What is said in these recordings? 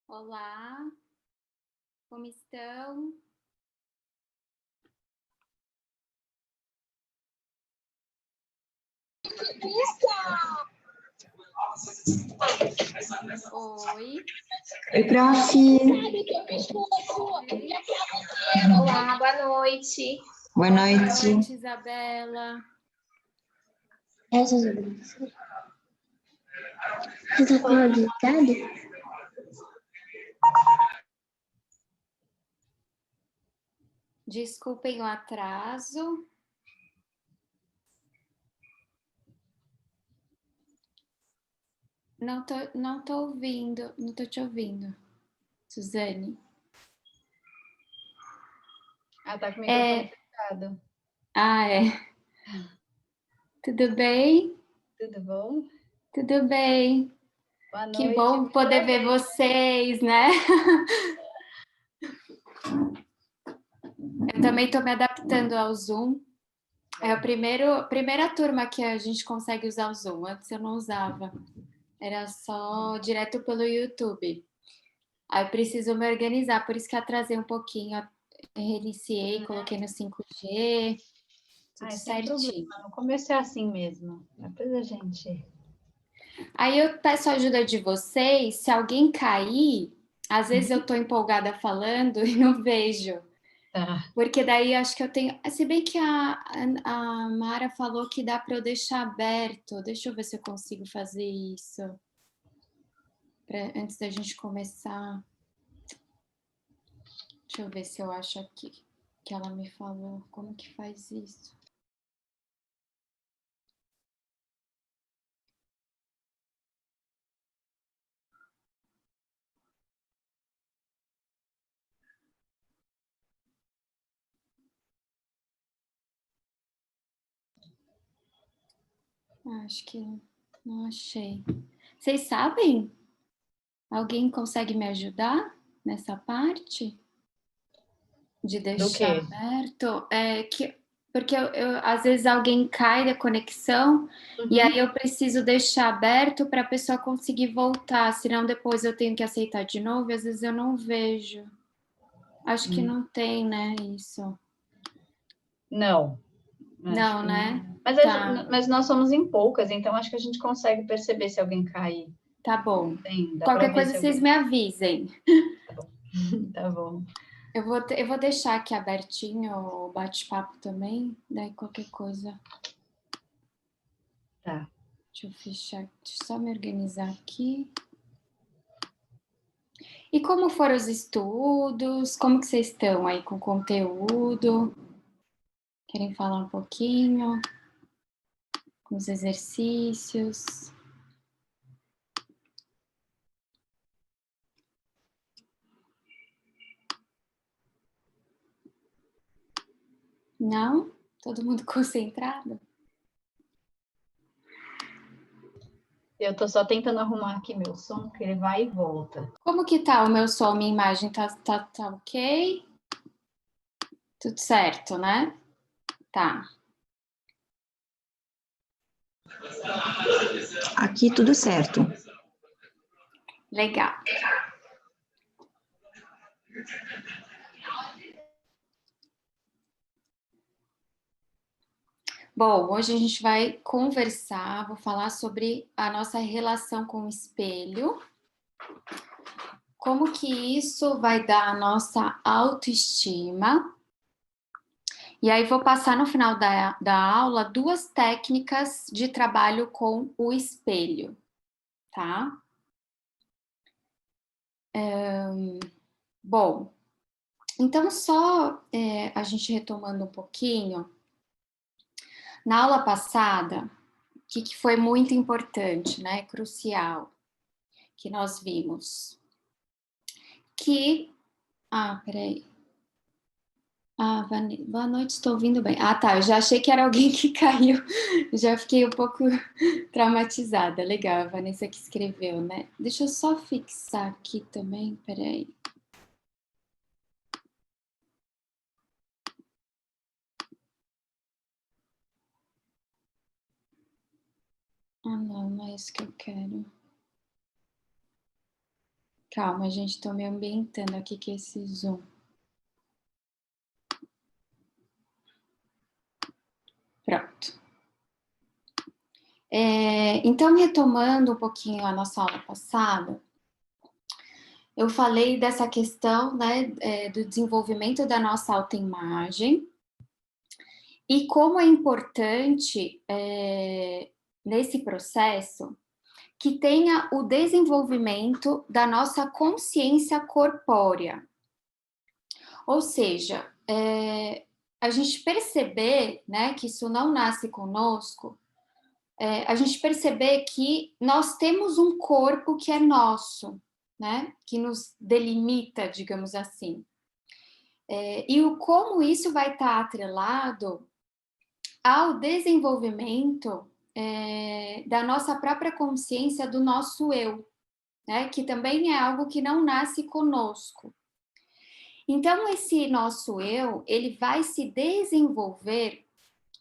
Olá, como estão? Oi. Oi, prof. Olá, boa noite. Boa noite. Boa noite, Isabela. Você tá com o áudio ligado? Desculpem o atraso. Não tô ouvindo, não tô te ouvindo, Suzane. Tá com o microfone fechado. É. Tudo bem? Tudo bom? Tudo bem. Boa noite. Que bom poder ver vocês, né? Eu também tô me adaptando ao Zoom. É a primeira turma que a gente consegue usar o Zoom. Antes eu não usava. Era só direto pelo YouTube. Aí eu preciso me organizar, por isso que atrasei um pouquinho. Eu reiniciei, coloquei no 5G, tudo certinho. Sem problema. No começo é assim mesmo. Depois a gente... Aí eu peço a ajuda de vocês. Se alguém cair, às vezes eu tô empolgada falando e não vejo. Tá. Porque daí acho que eu tenho... Se bem que a Mara falou que dá para eu deixar aberto. Deixa eu ver se eu consigo fazer isso. Antes da gente começar. Deixa eu ver se eu acho aqui que ela me falou. Como que faz isso? Acho que não achei. Vocês sabem? Alguém consegue me ajudar nessa parte? De deixar aberto? Porque às vezes alguém cai da conexão e aí eu preciso deixar aberto para a pessoa conseguir voltar, senão depois eu tenho que aceitar de novo e às vezes eu não vejo. Acho que não tem, né, isso. Não. Não, né? Mas nós somos em poucas, então acho que a gente consegue perceber se alguém cair. Tá bom. Dá Qualquer pra ver coisa vocês me avisem. Tá bom. Eu vou deixar aqui abertinho o bate-papo também, daí qualquer coisa. Tá. Deixa eu fechar, deixa eu só me organizar aqui. E como foram os estudos? Como que vocês estão aí com o conteúdo? Querem falar um pouquinho? Com os exercícios? Não? Todo mundo concentrado? Eu tô só tentando arrumar aqui meu som, que ele vai e volta. Como que tá o meu som, minha imagem? Tá ok? Tudo certo, né? Tá. Aqui tudo certo. Legal. Bom, hoje a gente vai conversar, vou falar sobre a nossa relação com o espelho, como que isso vai dar a nossa autoestima. E aí vou passar no final da aula 2 técnicas de trabalho com o espelho, tá? Bom, então só a gente retomando um pouquinho, na aula passada, o que foi muito importante, né, crucial, que nós vimos, que... peraí. Boa noite, estou ouvindo bem. Tá, eu já achei que era alguém que caiu, já fiquei um pouco traumatizada. Legal, a Vanessa que escreveu, né? Deixa eu só fixar aqui também, peraí. Não é isso que eu quero. Calma, gente, estou me ambientando aqui com esse Zoom. Pronto. Então, retomando um pouquinho a nossa aula passada, eu falei dessa questão, né, do desenvolvimento da nossa autoimagem e como é importante, nesse processo, que tenha o desenvolvimento da nossa consciência corpórea. Ou seja, a gente perceber, né, que isso não nasce conosco, a gente perceber que nós temos um corpo que é nosso, né, que nos delimita, digamos assim. E como isso vai estar atrelado ao desenvolvimento da nossa própria consciência do nosso eu, né, que também é algo que não nasce conosco. Então, esse nosso eu, ele vai se desenvolver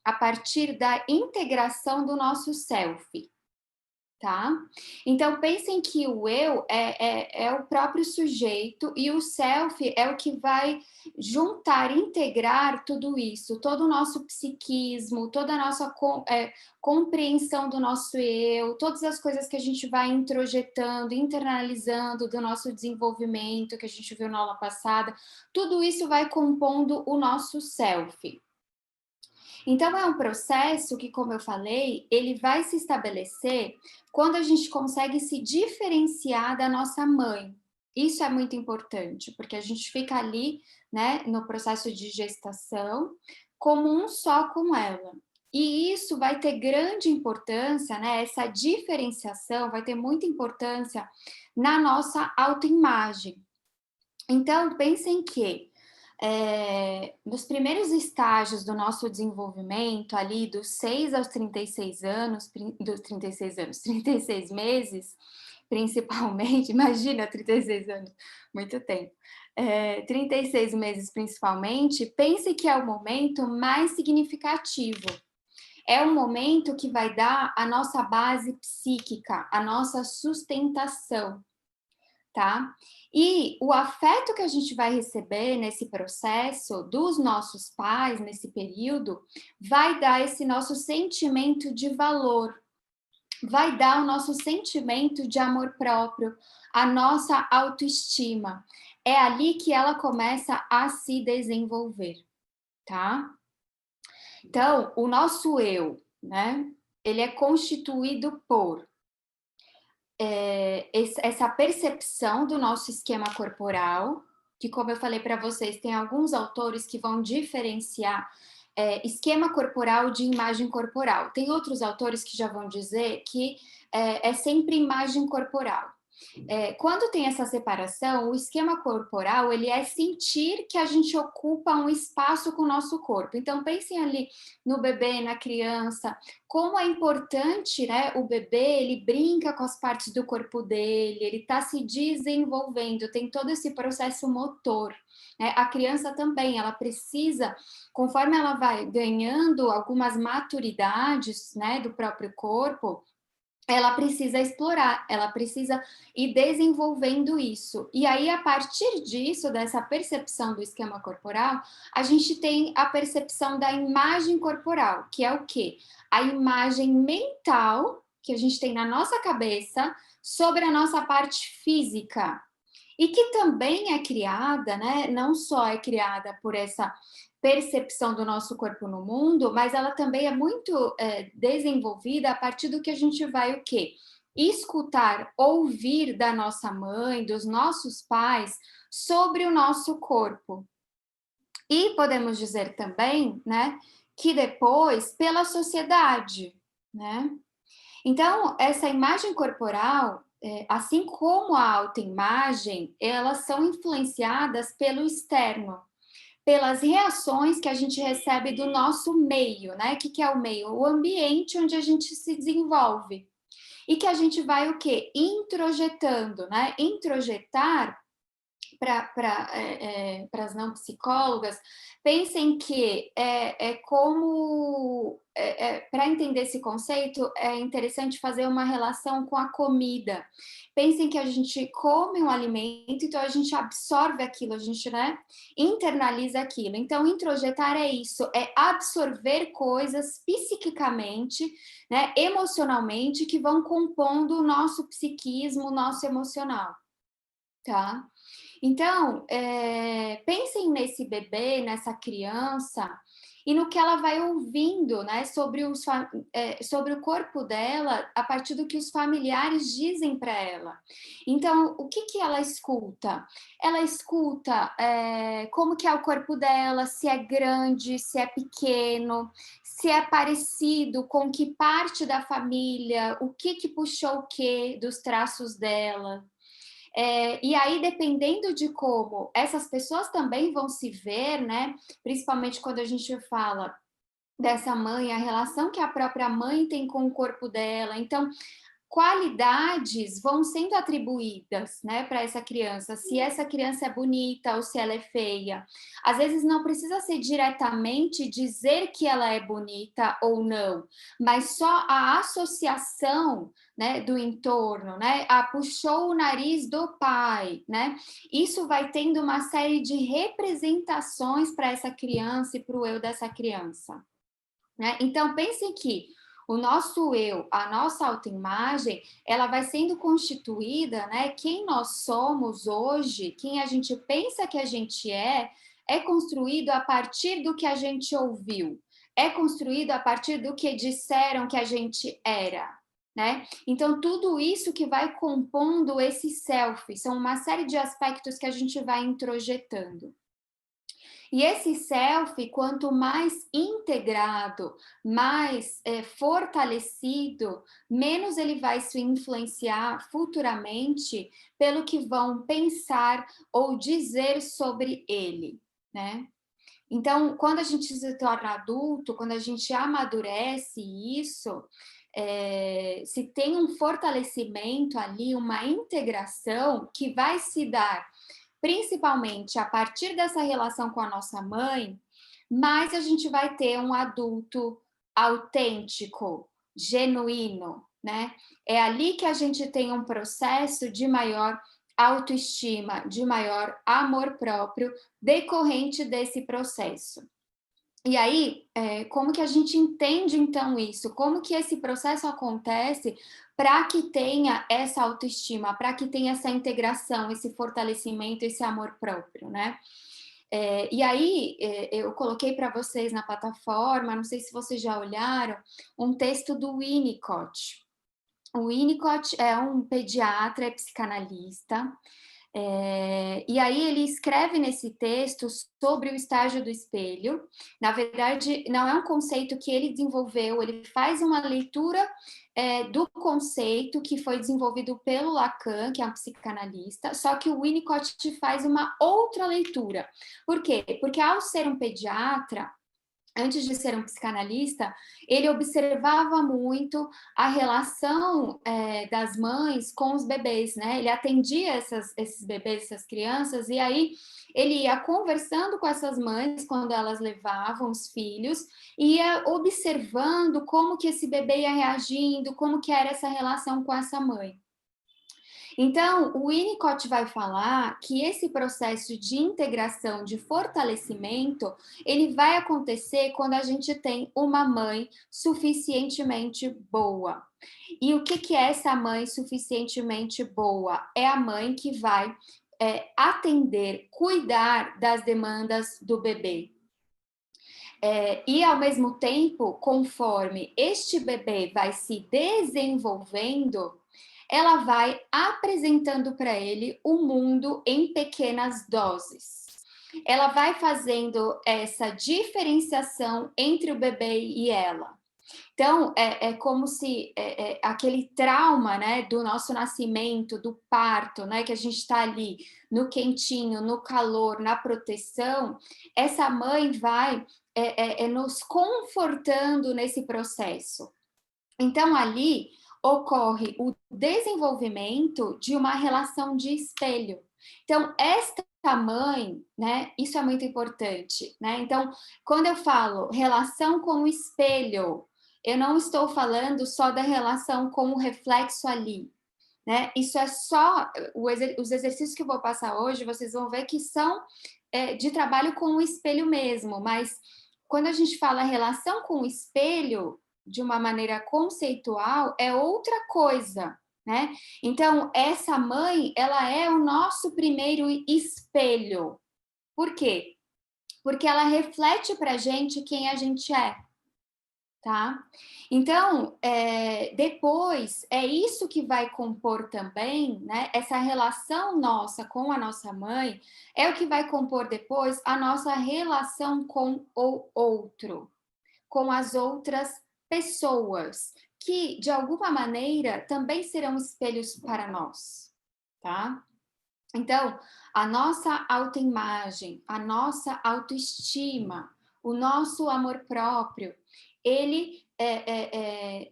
a partir da integração do nosso self, tá? Então, pensem que o eu é o próprio sujeito e o self é o que vai juntar, integrar tudo isso, todo o nosso psiquismo, toda a nossa compreensão do nosso eu, todas as coisas que a gente vai introjetando, internalizando do nosso desenvolvimento, que a gente viu na aula passada, tudo isso vai compondo o nosso self. Então, é um processo que, como eu falei, ele vai se estabelecer quando a gente consegue se diferenciar da nossa mãe. Isso é muito importante, porque a gente fica ali, né, no processo de gestação, como um só com ela. E isso vai ter grande importância, né? Essa diferenciação vai ter muita importância na nossa autoimagem. Então, pensem que nos primeiros estágios do nosso desenvolvimento, ali dos 6 aos 36 anos, 36 meses, principalmente, imagina 36 anos, muito tempo. 36 meses principalmente, pense que é o momento mais significativo. É o momento que vai dar a nossa base psíquica, a nossa sustentação, tá? E o afeto que a gente vai receber nesse processo dos nossos pais, nesse período, vai dar esse nosso sentimento de valor, vai dar o nosso sentimento de amor próprio, a nossa autoestima. É ali que ela começa a se desenvolver, tá? Então, o nosso eu, né? Ele é constituído por essa percepção do nosso esquema corporal, que, como eu falei para vocês, tem alguns autores que vão diferenciar esquema corporal de imagem corporal. Tem outros autores que já vão dizer que é sempre imagem corporal. Quando tem essa separação, o esquema corporal, ele é sentir que a gente ocupa um espaço com o nosso corpo. Então, pensem ali no bebê, na criança, como é importante, né? O bebê, ele brinca com as partes do corpo dele, ele está se desenvolvendo, tem todo esse processo motor. Né? A criança também, ela precisa, conforme ela vai ganhando algumas maturidades, né, do próprio corpo, ela precisa explorar, ela precisa ir desenvolvendo isso. E aí, a partir disso, dessa percepção do esquema corporal, a gente tem a percepção da imagem corporal, que é o quê? A imagem mental que a gente tem na nossa cabeça sobre a nossa parte física. E que também é criada, né? Não só é criada por essa percepção do nosso corpo no mundo, mas ela também é muito desenvolvida a partir do que a gente vai o quê? Escutar, ouvir da nossa mãe, dos nossos pais, sobre o nosso corpo. E podemos dizer também, né, que depois pela sociedade, né? Então, essa imagem corporal, assim como a autoimagem, elas são influenciadas pelo externo, pelas reações que a gente recebe do nosso meio, né? O que é o meio? O ambiente onde a gente se desenvolve. E que a gente vai o quê? Introjetando, né? Introjetar para as não psicólogas, pensem que para entender esse conceito, é interessante fazer uma relação com a comida. Pensem que a gente come um alimento, então a gente absorve aquilo, a gente, né, internaliza aquilo. Então, introjetar é isso, é absorver coisas psiquicamente, né, emocionalmente, que vão compondo o nosso psiquismo, o nosso emocional, tá? Então, pensem nesse bebê, nessa criança, e no que ela vai ouvindo, né, sobre o corpo dela, a partir do que os familiares dizem para ela. Então, o que ela escuta? Ela escuta como que é o corpo dela, se é grande, se é pequeno, se é parecido com que parte da família, o que puxou o que dos traços dela. E aí, dependendo de como essas pessoas também vão se ver, né? Principalmente quando a gente fala dessa mãe, a relação que a própria mãe tem com o corpo dela. Então, qualidades vão sendo atribuídas, né, para essa criança, se essa criança é bonita ou se ela é feia. Às vezes não precisa ser diretamente dizer que ela é bonita ou não, mas só a associação, né, do entorno, né, puxou o nariz do pai, né, isso vai tendo uma série de representações para essa criança e para o eu dessa criança, né? Então, pensem que o nosso eu, a nossa autoimagem, ela vai sendo constituída, né? Quem nós somos hoje, quem a gente pensa que a gente é construído a partir do que a gente ouviu, é construído a partir do que disseram que a gente era, né? Então, tudo isso que vai compondo esse self, são uma série de aspectos que a gente vai introjetando. E esse self, quanto mais integrado, mais fortalecido, menos ele vai se influenciar futuramente pelo que vão pensar ou dizer sobre ele, né? Então, quando a gente se torna adulto, quando a gente amadurece isso, se tem um fortalecimento ali, uma integração que vai se dar principalmente a partir dessa relação com a nossa mãe, mais a gente vai ter um adulto autêntico, genuíno, né? É ali que a gente tem um processo de maior autoestima, de maior amor próprio decorrente desse processo. E aí, como que a gente entende então isso? Como que esse processo acontece para que tenha essa autoestima, para que tenha essa integração, esse fortalecimento, esse amor próprio, né? E aí, eu coloquei para vocês na plataforma, não sei se vocês já olharam, um texto do Winnicott. O Winnicott é um pediatra, é psicanalista, e aí ele escreve nesse texto sobre o estágio do espelho. Na verdade, não é um conceito que ele desenvolveu, ele faz uma leitura do conceito que foi desenvolvido pelo Lacan, que é um psicanalista, só que o Winnicott faz uma outra leitura. Por quê? Porque ao ser um pediatra, antes de ser um psicanalista, ele observava muito a relação das mães com os bebês, né? Ele atendia esses bebês, essas crianças, e aí ele ia conversando com essas mães quando elas levavam os filhos, e ia observando como que esse bebê ia reagindo, como que era essa relação com essa mãe. Então, o Winnicott vai falar que esse processo de integração, de fortalecimento, ele vai acontecer quando a gente tem uma mãe suficientemente boa. E o que é essa mãe suficientemente boa? É a mãe que vai atender, cuidar das demandas do bebê. E, ao mesmo tempo, conforme este bebê vai se desenvolvendo, ela vai apresentando para ele o mundo em pequenas doses. Ela vai fazendo essa diferenciação entre o bebê e ela. Então, é como se aquele trauma, né, do nosso nascimento, do parto, né, que a gente está ali no quentinho, no calor, na proteção, essa mãe vai nos confortando nesse processo. Então, ali ocorre o desenvolvimento de uma relação de espelho, Então, esta mãe, né, isso é muito importante, né? Então, quando eu falo relação com o espelho, eu não estou falando só da relação com o reflexo ali, né? Isso é só os exercícios que eu vou passar hoje, vocês vão ver que são de trabalho com o espelho mesmo, mas quando a gente fala relação com o espelho de uma maneira conceitual, é outra coisa, né? Então, essa mãe, ela é o nosso primeiro espelho. Por quê? Porque ela reflete pra gente quem a gente é, tá? Então, depois, é isso que vai compor também, né? Essa relação nossa com a nossa mãe é o que vai compor depois a nossa relação com o outro, com as outras pessoas, que de alguma maneira também serão espelhos para nós, tá? Então, a nossa autoimagem, a nossa autoestima, o nosso amor próprio, ele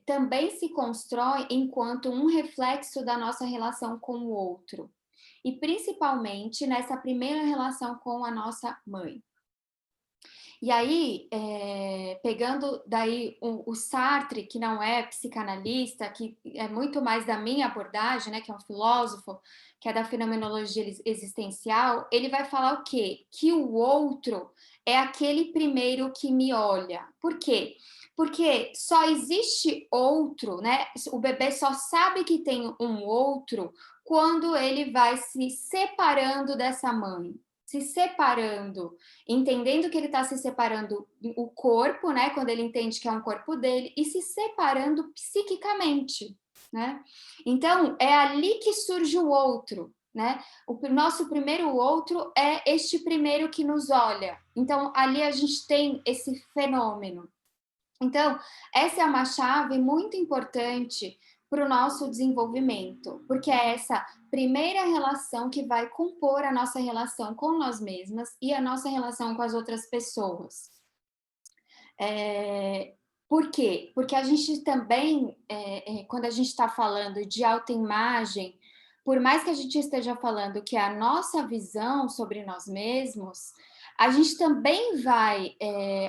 também se constrói enquanto um reflexo da nossa relação com o outro. E principalmente nessa primeira relação com a nossa mãe. E aí, pegando daí o Sartre, que não é psicanalista, que é muito mais da minha abordagem, né, que é um filósofo, que é da fenomenologia existencial, ele vai falar o quê? Que o outro é aquele primeiro que me olha. Por quê? Porque só existe outro, né? O bebê só sabe que tem um outro quando ele vai se separando dessa mãe, se separando, entendendo que ele está se separando o corpo, né? Quando ele entende que é um corpo dele, e se separando psiquicamente, né? Então, é ali que surge o outro, né? O nosso primeiro outro é este primeiro que nos olha. Então, ali a gente tem esse fenômeno. Então, essa é uma chave muito importante para o nosso desenvolvimento, porque é essa primeira relação que vai compor a nossa relação com nós mesmas e a nossa relação com as outras pessoas. Por quê? Porque a gente também, quando a gente está falando de autoimagem, por mais que a gente esteja falando que é a nossa visão sobre nós mesmos, a gente também vai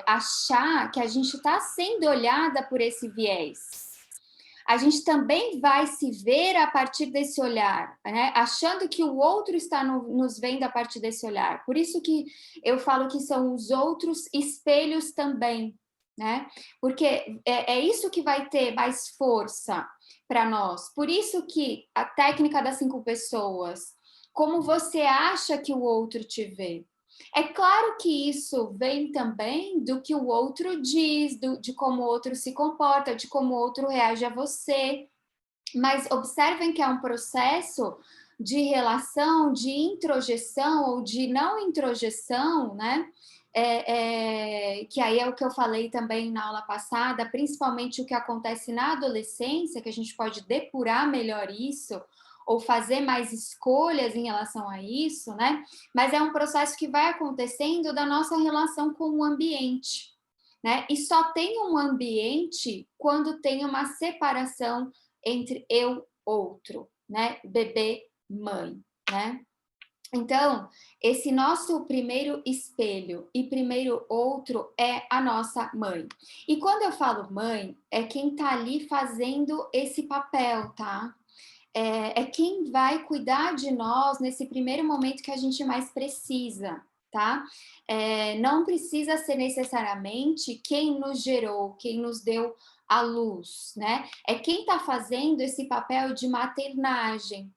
achar que a gente está sendo olhada por esse viés. A gente também vai se ver a partir desse olhar, né? Achando que o outro está nos vendo a partir desse olhar. Por isso que eu falo que são os outros espelhos também, né? Porque é isso que vai ter mais força para nós. Por isso que a técnica das 5 pessoas, como você acha que o outro te vê? É claro que isso vem também do que o outro diz, de como o outro se comporta, de como o outro reage a você. Mas observem que é um processo de relação, de introjeção ou de não introjeção, né? Que aí é o que eu falei também na aula passada, principalmente o que acontece na adolescência, que a gente pode depurar melhor isso, ou fazer mais escolhas em relação a isso, né? Mas é um processo que vai acontecendo da nossa relação com o ambiente, né? E só tem um ambiente quando tem uma separação entre eu, outro, né? Bebê, mãe, né? Então, esse nosso primeiro espelho e primeiro outro é a nossa mãe. E quando eu falo mãe, é quem tá ali fazendo esse papel, tá? É quem vai cuidar de nós nesse primeiro momento que a gente mais precisa, tá? Não precisa ser necessariamente quem nos gerou, quem nos deu a luz, né? É quem está fazendo esse papel de maternagem.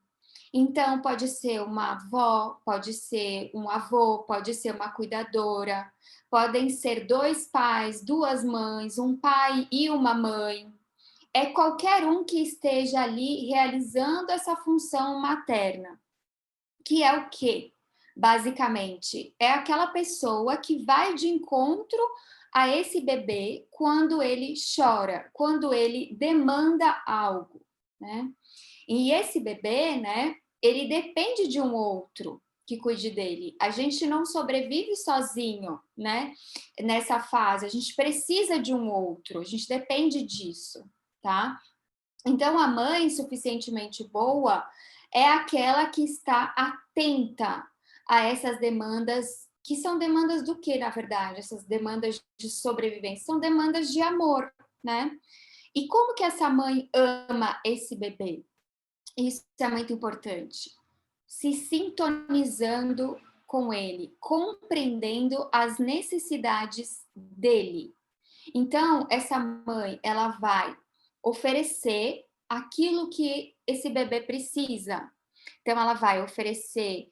Então, pode ser uma avó, pode ser um avô, pode ser uma cuidadora, podem ser 2 pais, 2 mães, um pai e uma mãe. É qualquer um que esteja ali realizando essa função materna. Que é o quê? Basicamente, é aquela pessoa que vai de encontro a esse bebê quando ele chora, quando ele demanda algo, né? E esse bebê, né, ele depende de um outro que cuide dele. A gente não sobrevive sozinho, né? Nessa fase, a gente precisa de um outro, a gente depende disso, tá? Então, a mãe suficientemente boa, é aquela que está atenta a essas demandas, que são demandas do que, na verdade? Essas demandas de sobrevivência, são demandas de amor, né? E como que essa mãe ama esse bebê? Isso é muito importante. Se sintonizando com ele, compreendendo as necessidades dele. Então, essa mãe, ela vai oferecer aquilo que esse bebê precisa. Então, ela vai oferecer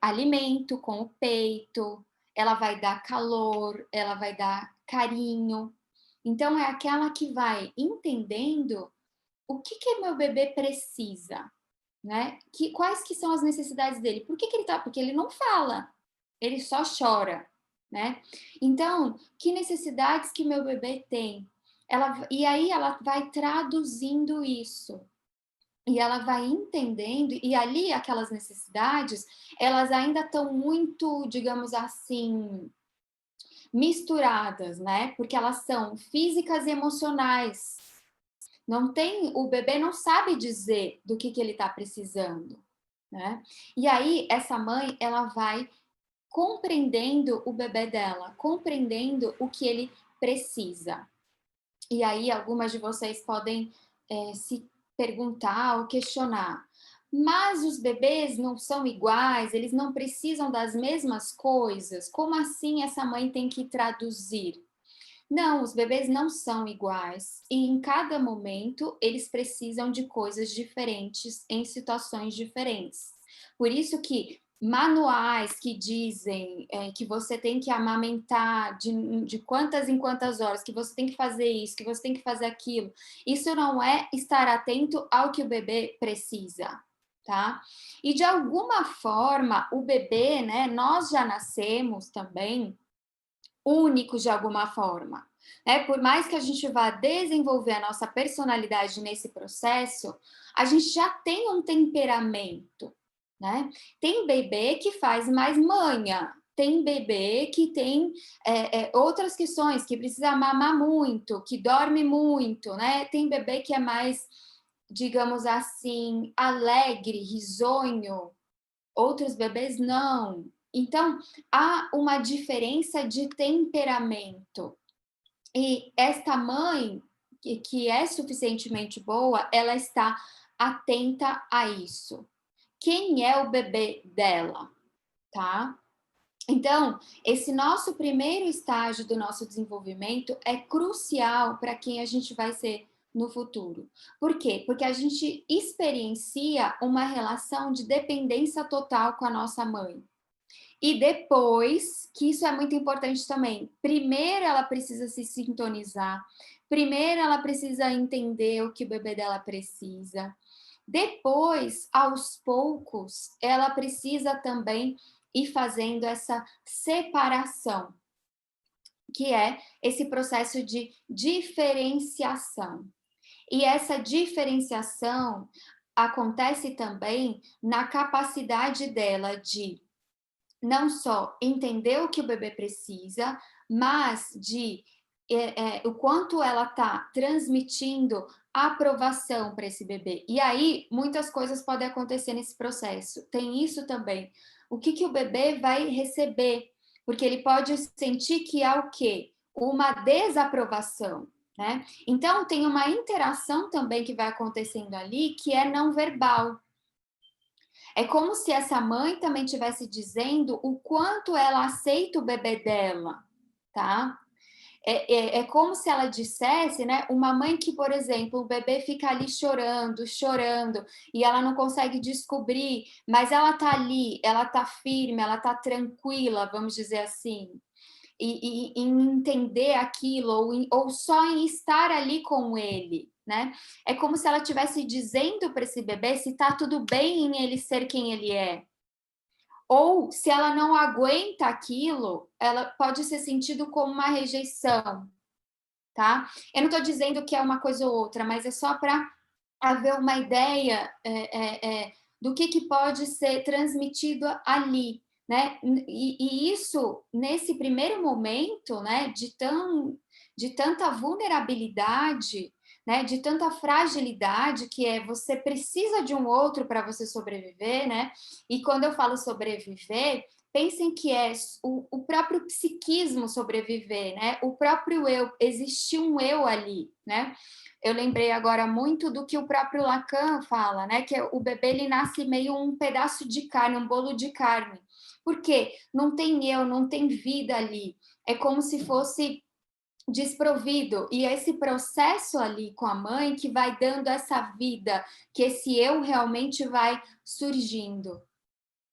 alimento com o peito, ela vai dar calor, ela vai dar carinho. Então, é aquela que vai entendendo o que meu bebê precisa, né? Quais que são as necessidades dele? Por que ele tá? Porque ele não fala, ele só chora, né? Então, que necessidades que meu bebê tem? E aí ela vai traduzindo isso. E ela vai entendendo, e ali aquelas necessidades, elas ainda estão muito, digamos assim, misturadas, né? Porque elas são físicas e emocionais. Não tem, o bebê não sabe dizer do que ele está precisando, né? E aí essa mãe, ela vai compreendendo o bebê dela, compreendendo o que ele precisa. E aí algumas de vocês podem se perguntar ou questionar. Mas os bebês não são iguais, eles não precisam das mesmas coisas. Como assim essa mãe tem que traduzir? Não, os bebês não são iguais e em cada momento eles precisam de coisas diferentes em situações diferentes. Por isso que manuais que dizem que você tem que amamentar de quantas em quantas horas, que você tem que fazer isso, que você tem que fazer aquilo, isso não é estar atento ao que o bebê precisa, tá? E de alguma forma, o bebê, né, nós já nascemos também únicos de alguma forma. Né? Por mais que a gente vá desenvolver a nossa personalidade nesse processo, a gente já tem um temperamento. Né? Tem bebê que faz mais manha, tem bebê que tem outras questões, que precisa mamar muito, que dorme muito, né? Tem bebê que é mais, digamos assim, alegre, risonho, outros bebês não. Então, há uma diferença de temperamento. E esta mãe, que é suficientemente boa, ela está atenta a isso. Quem é o bebê dela, tá? Então, esse nosso primeiro estágio do nosso desenvolvimento é crucial para quem a gente vai ser no futuro. Por quê? Porque a gente experiencia uma relação de dependência total com a nossa mãe. E depois, que isso é muito importante também, primeiro ela precisa se sintonizar, primeiro ela precisa entender o que o bebê dela precisa. Depois, aos poucos, ela precisa também ir fazendo essa separação, que é esse processo de diferenciação. E essa diferenciação acontece também na capacidade dela de não só entender o que o bebê precisa, mas de o quanto ela está transmitindo aprovação para esse bebê. E aí, muitas coisas podem acontecer nesse processo. Tem isso também. O que o bebê vai receber? Porque ele pode sentir que há o quê? Uma desaprovação, né? Então, tem uma interação também que vai acontecendo ali que é não verbal. É como se essa mãe também estivesse dizendo o quanto ela aceita o bebê dela, tá? É como se ela dissesse, né? Uma mãe que, por exemplo, o bebê fica ali chorando, chorando, e ela não consegue descobrir, mas ela tá ali, ela tá firme, ela tá tranquila, vamos dizer assim. E em entender aquilo, ou só em estar ali com ele, né? É como se ela estivesse dizendo para esse bebê se tá tudo bem em ele ser quem ele é. Ou se ela não aguenta aquilo, ela pode ser sentido como uma rejeição, tá? Eu não estou dizendo que é uma coisa ou outra, mas é só para haver uma ideia do que pode ser transmitido ali, né? E isso, nesse primeiro momento, né, de tanta vulnerabilidade, né? De tanta fragilidade que você precisa de um outro para você sobreviver, né? E quando eu falo sobreviver, pensem que é o próprio psiquismo sobreviver, né? O próprio eu, existe um eu ali, né? Eu lembrei agora muito do que o próprio Lacan fala, né? Que o bebê ele nasce meio um pedaço de carne, um bolo de carne. Por quê? Não tem eu, não tem vida ali. É como se fosse desprovido. E esse processo ali com a mãe que vai dando essa vida, que esse eu realmente vai surgindo.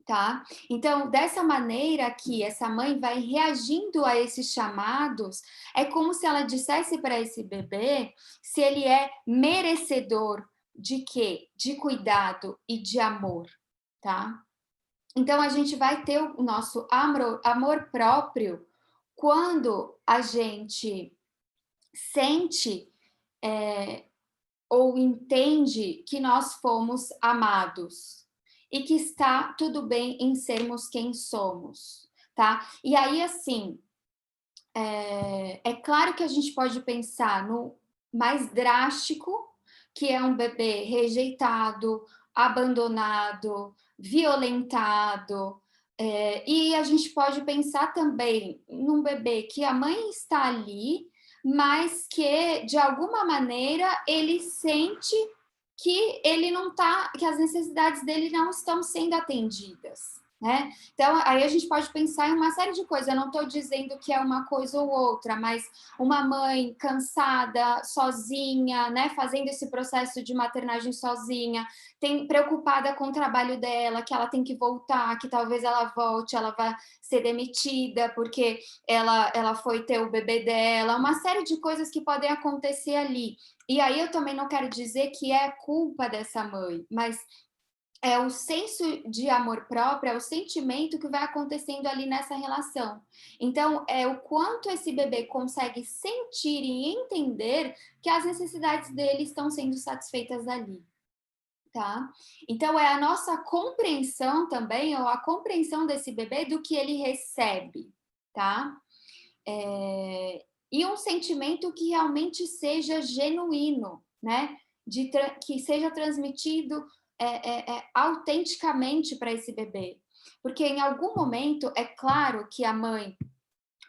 Tá? Então, dessa maneira que essa mãe vai reagindo a esses chamados, é como se ela dissesse para esse bebê se ele é merecedor de quê? De cuidado e de amor, tá? Então, a gente vai ter o nosso amor próprio quando a gente sente ou entende que nós fomos amados e que está tudo bem em sermos quem somos, tá? E aí, assim, é claro que a gente pode pensar no mais drástico, que é um bebê rejeitado, abandonado, violentado, e a gente pode pensar também num bebê que a mãe está ali, mas que de alguma maneira ele sente que ele não tá, que as necessidades dele não estão sendo atendidas, né? Então, aí a gente pode pensar em uma série de coisas. Eu não estou dizendo que é uma coisa ou outra, mas uma mãe cansada, sozinha, né, fazendo esse processo de maternagem sozinha, preocupada com o trabalho dela, que ela tem que voltar, que talvez ela volte, ela vai ser demitida porque ela foi ter o bebê dela, uma série de coisas que podem acontecer ali. E aí eu também não quero dizer que é culpa dessa mãe, mas é o senso de amor próprio, é o sentimento que vai acontecendo ali nessa relação. Então, é o quanto esse bebê consegue sentir e entender que as necessidades dele estão sendo satisfeitas ali, tá? Então, é a nossa compreensão também, ou a compreensão desse bebê do que ele recebe, tá? E um sentimento que realmente seja genuíno, né? Que seja transmitido autenticamente para esse bebê. Porque em algum momento, é claro que a mãe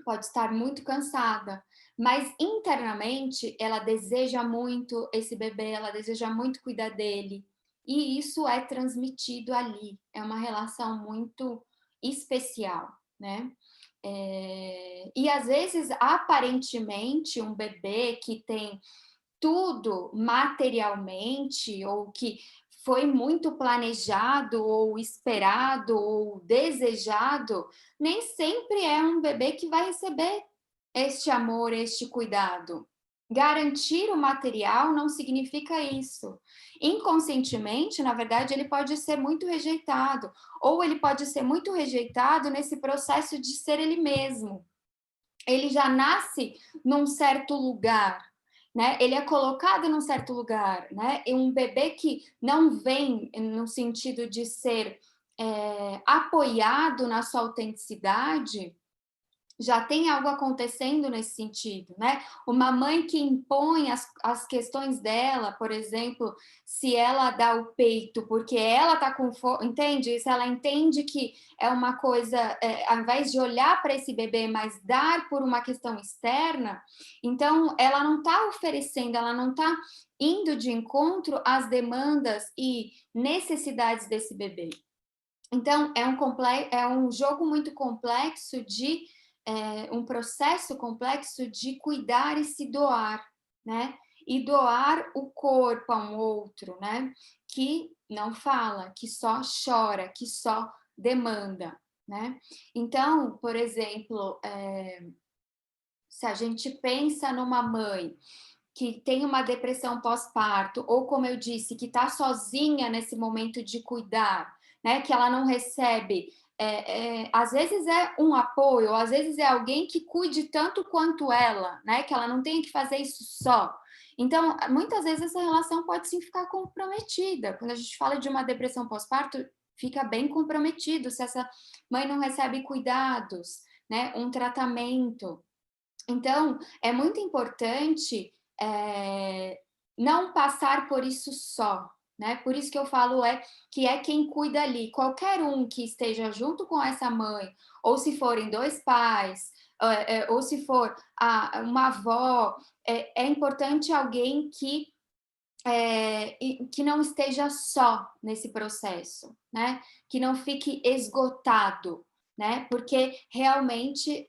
pode estar muito cansada, mas internamente ela deseja muito esse bebê, ela deseja muito cuidar dele. E isso é transmitido ali. É uma relação muito especial, né? E às vezes, aparentemente, um bebê que tem tudo materialmente, ou que foi muito planejado, ou esperado, ou desejado, nem sempre é um bebê que vai receber este amor, este cuidado. Garantir o material não significa isso. Inconscientemente, na verdade, ele pode ser muito rejeitado, ou ele pode ser muito rejeitado nesse processo de ser ele mesmo. Ele já nasce num certo lugar, né? Ele é colocado num certo lugar, né? E um bebê que não vem no sentido de ser apoiado na sua autenticidade, já tem algo acontecendo nesse sentido, né? Uma mãe que impõe as questões dela, por exemplo, se ela dá o peito porque ela tá com fome, entende? Se ela entende que é uma coisa, ao invés de olhar para esse bebê, mas dar por uma questão externa, então ela não está oferecendo, ela não está indo de encontro às demandas e necessidades desse bebê. Então, é um jogo muito complexo de um processo complexo de cuidar e se doar, né? E doar o corpo a um outro, né? Que não fala, que só chora, que só demanda, né? Então, por exemplo, se a gente pensa numa mãe que tem uma depressão pós-parto, ou como eu disse, que está sozinha nesse momento de cuidar, né? Que ela não recebe. Às vezes é um apoio, ou às vezes é alguém que cuide tanto quanto ela, né? Que ela não tenha que fazer isso só. Então, muitas vezes essa relação pode sim ficar comprometida. Quando a gente fala de uma depressão pós-parto, fica bem comprometido se essa mãe não recebe cuidados, né? Um tratamento. Então, é muito importante não passar por isso só, né? Por isso que eu falo que é quem cuida ali. Qualquer um que esteja junto com essa mãe, ou se forem 2 pais, ou se for uma avó, é importante alguém que não esteja só nesse processo, né? Que não fique esgotado, né? Porque realmente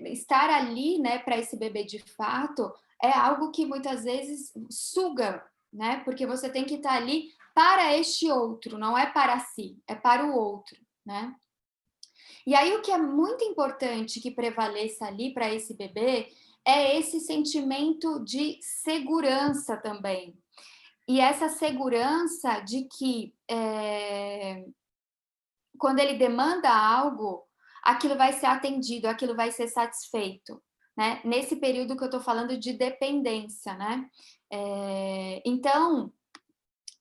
estar ali, né, para esse bebê de fato, é algo que muitas vezes suga, né? Porque você tem que estar ali para este outro, não é para si, é para o outro, né? E aí o que é muito importante que prevaleça ali para esse bebê é esse sentimento de segurança também. E essa segurança de que quando ele demanda algo, aquilo vai ser atendido, aquilo vai ser satisfeito, né? Nesse período que eu estou falando de dependência, né? Então,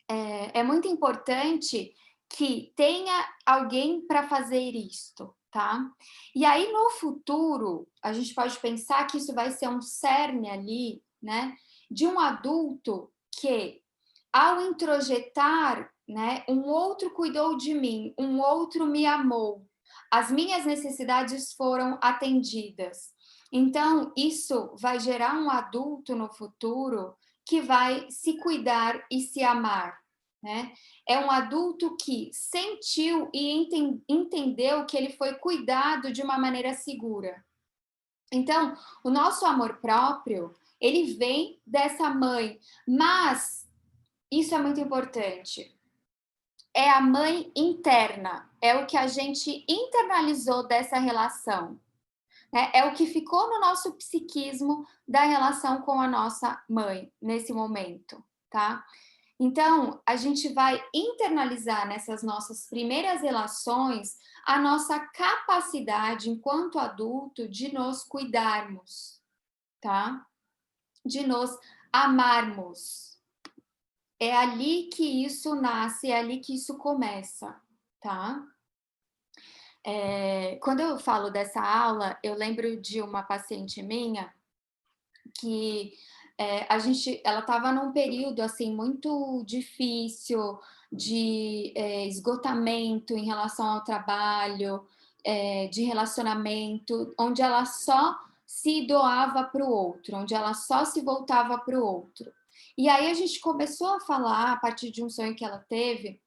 é muito importante que tenha alguém para fazer isto, tá? E aí, no futuro, a gente pode pensar que isso vai ser um cerne ali, né? De um adulto que, ao introjetar, né, um outro cuidou de mim, um outro me amou, as minhas necessidades foram atendidas. Então, isso vai gerar um adulto no futuro que vai se cuidar e se amar, né? É um adulto que sentiu e entendeu que ele foi cuidado de uma maneira segura. Então, o nosso amor próprio, ele vem dessa mãe, mas isso é muito importante. É a mãe interna, é o que a gente internalizou dessa relação, né? É o que ficou no nosso psiquismo da relação com a nossa mãe nesse momento, tá? Então, a gente vai internalizar nessas nossas primeiras relações a nossa capacidade, enquanto adulto, de nos cuidarmos, tá? De nos amarmos. É ali que isso nasce, é ali que isso começa, tá? Quando eu falo dessa aula, eu lembro de uma paciente minha que ela estava num período assim muito difícil de esgotamento em relação ao trabalho, de relacionamento, onde ela só se doava para o outro, onde ela só se voltava para o outro. E aí a gente começou a falar, a partir de um sonho que ela teve,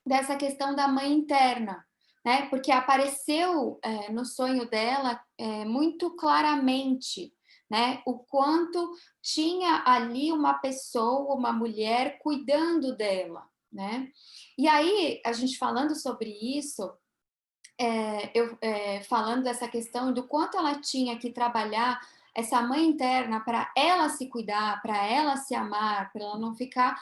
dessa questão da mãe interna, né? Porque apareceu no sonho dela muito claramente, né? O quanto tinha ali uma pessoa, uma mulher cuidando dela, né? E aí, a gente falando sobre isso, falando dessa questão do quanto ela tinha que trabalhar essa mãe interna para ela se cuidar, para ela se amar, para ela não ficar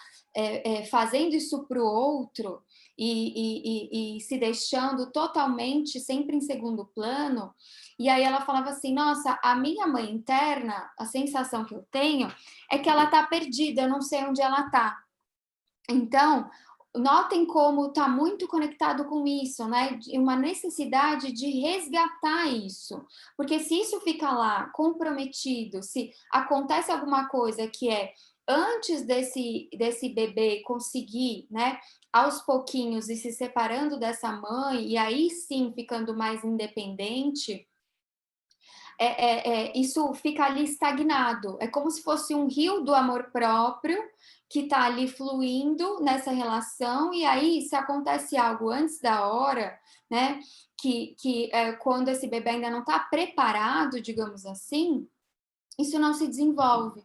fazendo isso para o outro e se deixando totalmente sempre em segundo plano. E aí ela falava assim, nossa, a minha mãe interna, a sensação que eu tenho é que ela está perdida, eu não sei onde ela está. Então, notem como está muito conectado com isso, né? Uma necessidade de resgatar isso. Porque se isso fica lá comprometido, se acontece alguma coisa que é antes desse bebê conseguir, né, aos pouquinhos e se separando dessa mãe, e aí sim ficando mais independente, isso fica ali estagnado. É como se fosse um rio do amor próprio que está ali fluindo nessa relação, e aí, se acontece algo antes da hora, né, quando esse bebê ainda não está preparado, digamos assim, isso não se desenvolve.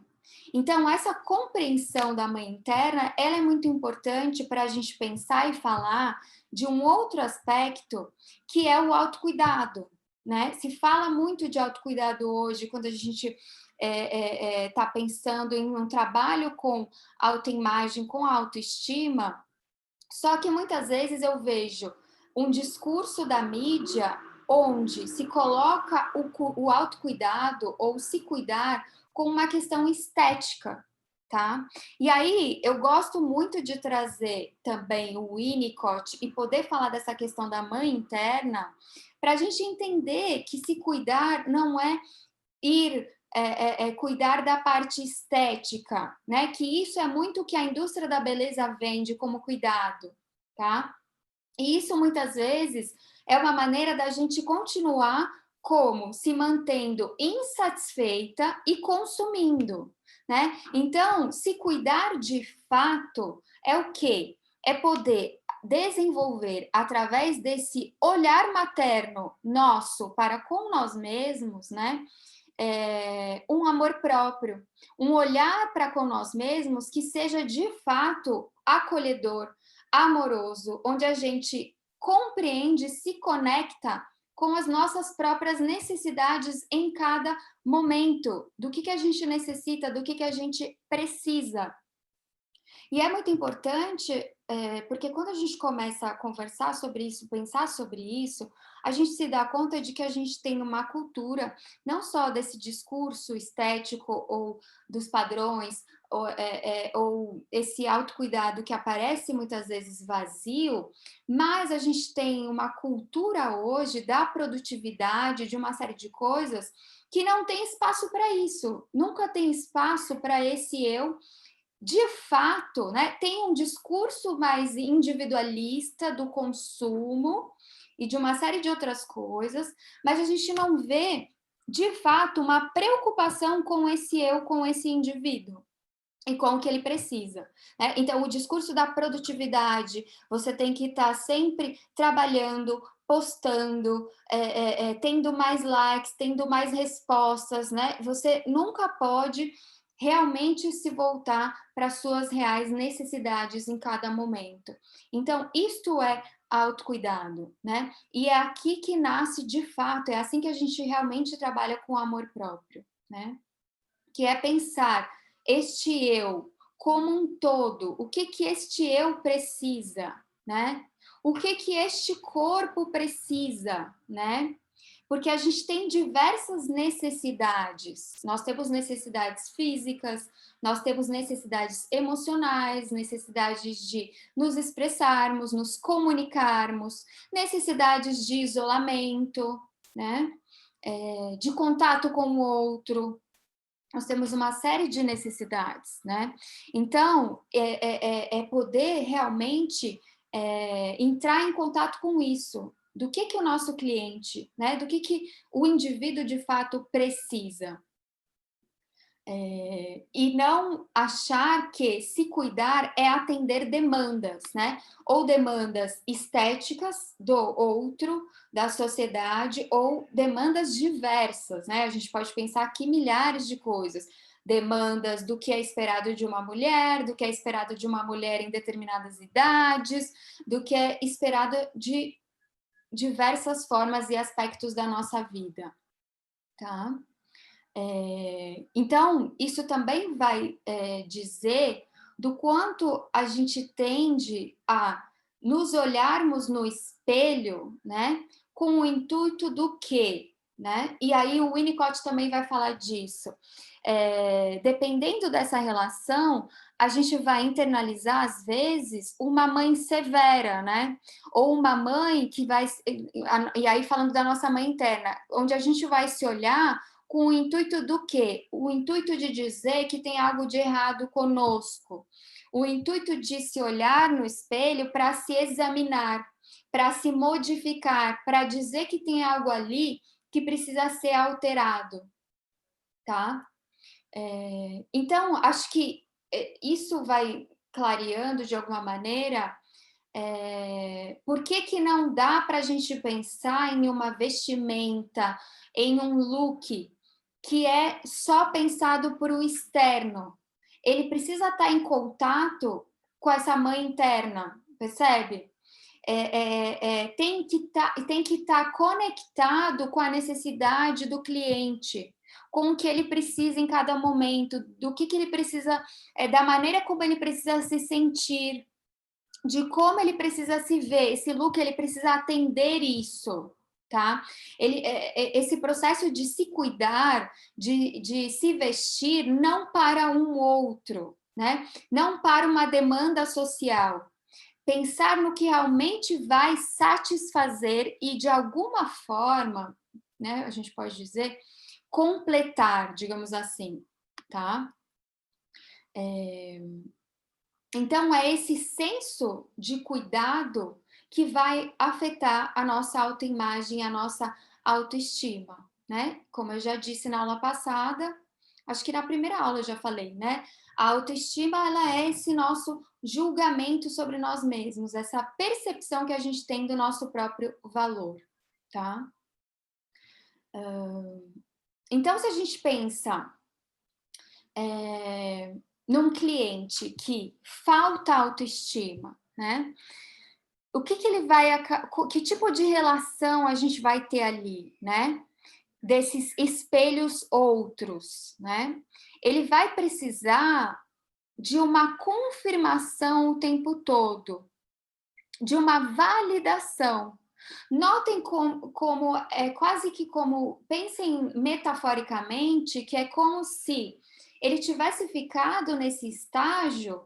Então, essa compreensão da mãe interna, ela é muito importante para a gente pensar e falar de um outro aspecto, que é o autocuidado, né? Se fala muito de autocuidado hoje, quando a gente está pensando em um trabalho com autoimagem, com autoestima, só que muitas vezes eu vejo um discurso da mídia onde se coloca o autocuidado ou se cuidar como uma questão estética, tá? E aí eu gosto muito de trazer também o Winnicott e poder falar dessa questão da mãe interna para a gente entender que se cuidar não é ir cuidar da parte estética, né? Que isso é muito o que a indústria da beleza vende como cuidado, tá? E isso, muitas vezes, é uma maneira da gente continuar como? Se mantendo insatisfeita e consumindo, né? Então, se cuidar de fato é o quê? É poder desenvolver, através desse olhar materno nosso para com nós mesmos, né? Um amor próprio, um olhar para com nós mesmos que seja de fato acolhedor, amoroso, onde a gente compreende, se conecta com as nossas próprias necessidades em cada momento, do que a gente necessita, do que a gente precisa. E é muito importante, porque quando a gente começa a conversar sobre isso, pensar sobre isso, a gente se dá conta de que a gente tem uma cultura, não só desse discurso estético ou dos padrões, ou esse autocuidado que aparece muitas vezes vazio, mas a gente tem uma cultura hoje da produtividade, de uma série de coisas, que não tem espaço para isso, nunca tem espaço para esse eu de fato, né, tem um discurso mais individualista do consumo e de uma série de outras coisas, mas a gente não vê, de fato, uma preocupação com esse eu, com esse indivíduo e com o que ele precisa, né? Então, o discurso da produtividade, você tem que estar sempre trabalhando, postando, tendo mais likes, tendo mais respostas, né? Você nunca pode realmente se voltar para as suas reais necessidades em cada momento. Então, isto é autocuidado, né? E é aqui que nasce de fato, é assim que a gente realmente trabalha com o amor próprio, né? Que é pensar este eu como um todo, o que este eu precisa, né? O que este corpo precisa, né? Porque a gente tem diversas necessidades. Nós temos necessidades físicas, nós temos necessidades emocionais, necessidades de nos expressarmos, nos comunicarmos, necessidades de isolamento, né? De contato com o outro. Nós temos uma série de necessidades, né? Então, poder realmente entrar em contato com isso. Do que o nosso cliente, né? Do que o indivíduo de fato precisa. E não achar que se cuidar é atender demandas, né? Ou demandas estéticas do outro, da sociedade, ou demandas diversas, né? A gente pode pensar aqui milhares de coisas. Demandas do que é esperado de uma mulher, do que é esperado de uma mulher em determinadas idades, do que é esperado de diversas formas e aspectos da nossa vida, tá? Então, isso também vai dizer do quanto a gente tende a nos olharmos no espelho, né, com o intuito do quê, né? E aí o Winnicott também vai falar disso. Dependendo dessa relação, a gente vai internalizar, às vezes, uma mãe severa, né? Ou uma mãe que vai... E aí, falando da nossa mãe interna, onde a gente vai se olhar com o intuito do quê? O intuito de dizer que tem algo de errado conosco. O intuito de se olhar no espelho para se examinar, para se modificar, para dizer que tem algo ali que precisa ser alterado, tá? Então, acho que isso vai clareando de alguma maneira por que não dá para a gente pensar em uma vestimenta, em um look que é só pensado para o externo. Ele precisa estar em contato com essa mãe interna, percebe? Tem que estar conectado com a necessidade do cliente, com o que ele precisa em cada momento, do que ele precisa, da maneira como ele precisa se sentir, de como ele precisa se ver, esse look ele precisa atender isso, tá? Esse processo de se cuidar, de se vestir, não para um outro, né? Não para uma demanda social. Pensar no que realmente vai satisfazer e, de alguma forma, né, a gente pode dizer, completar, digamos assim, tá? Então, é esse senso de cuidado que vai afetar a nossa autoimagem, a nossa autoestima, né? Como eu já disse na aula passada, acho que na primeira aula eu já falei, né? A autoestima, ela é esse nosso julgamento sobre nós mesmos, essa percepção que a gente tem do nosso próprio valor, tá? Então, se a gente pensa num cliente que falta autoestima, né? O que ele vai, que tipo de relação a gente vai ter ali, né? Desses espelhos outros, né? Ele vai precisar de uma confirmação o tempo todo, de uma validação. Notem como é quase que como, pensem metaforicamente, que é como se ele tivesse ficado nesse estágio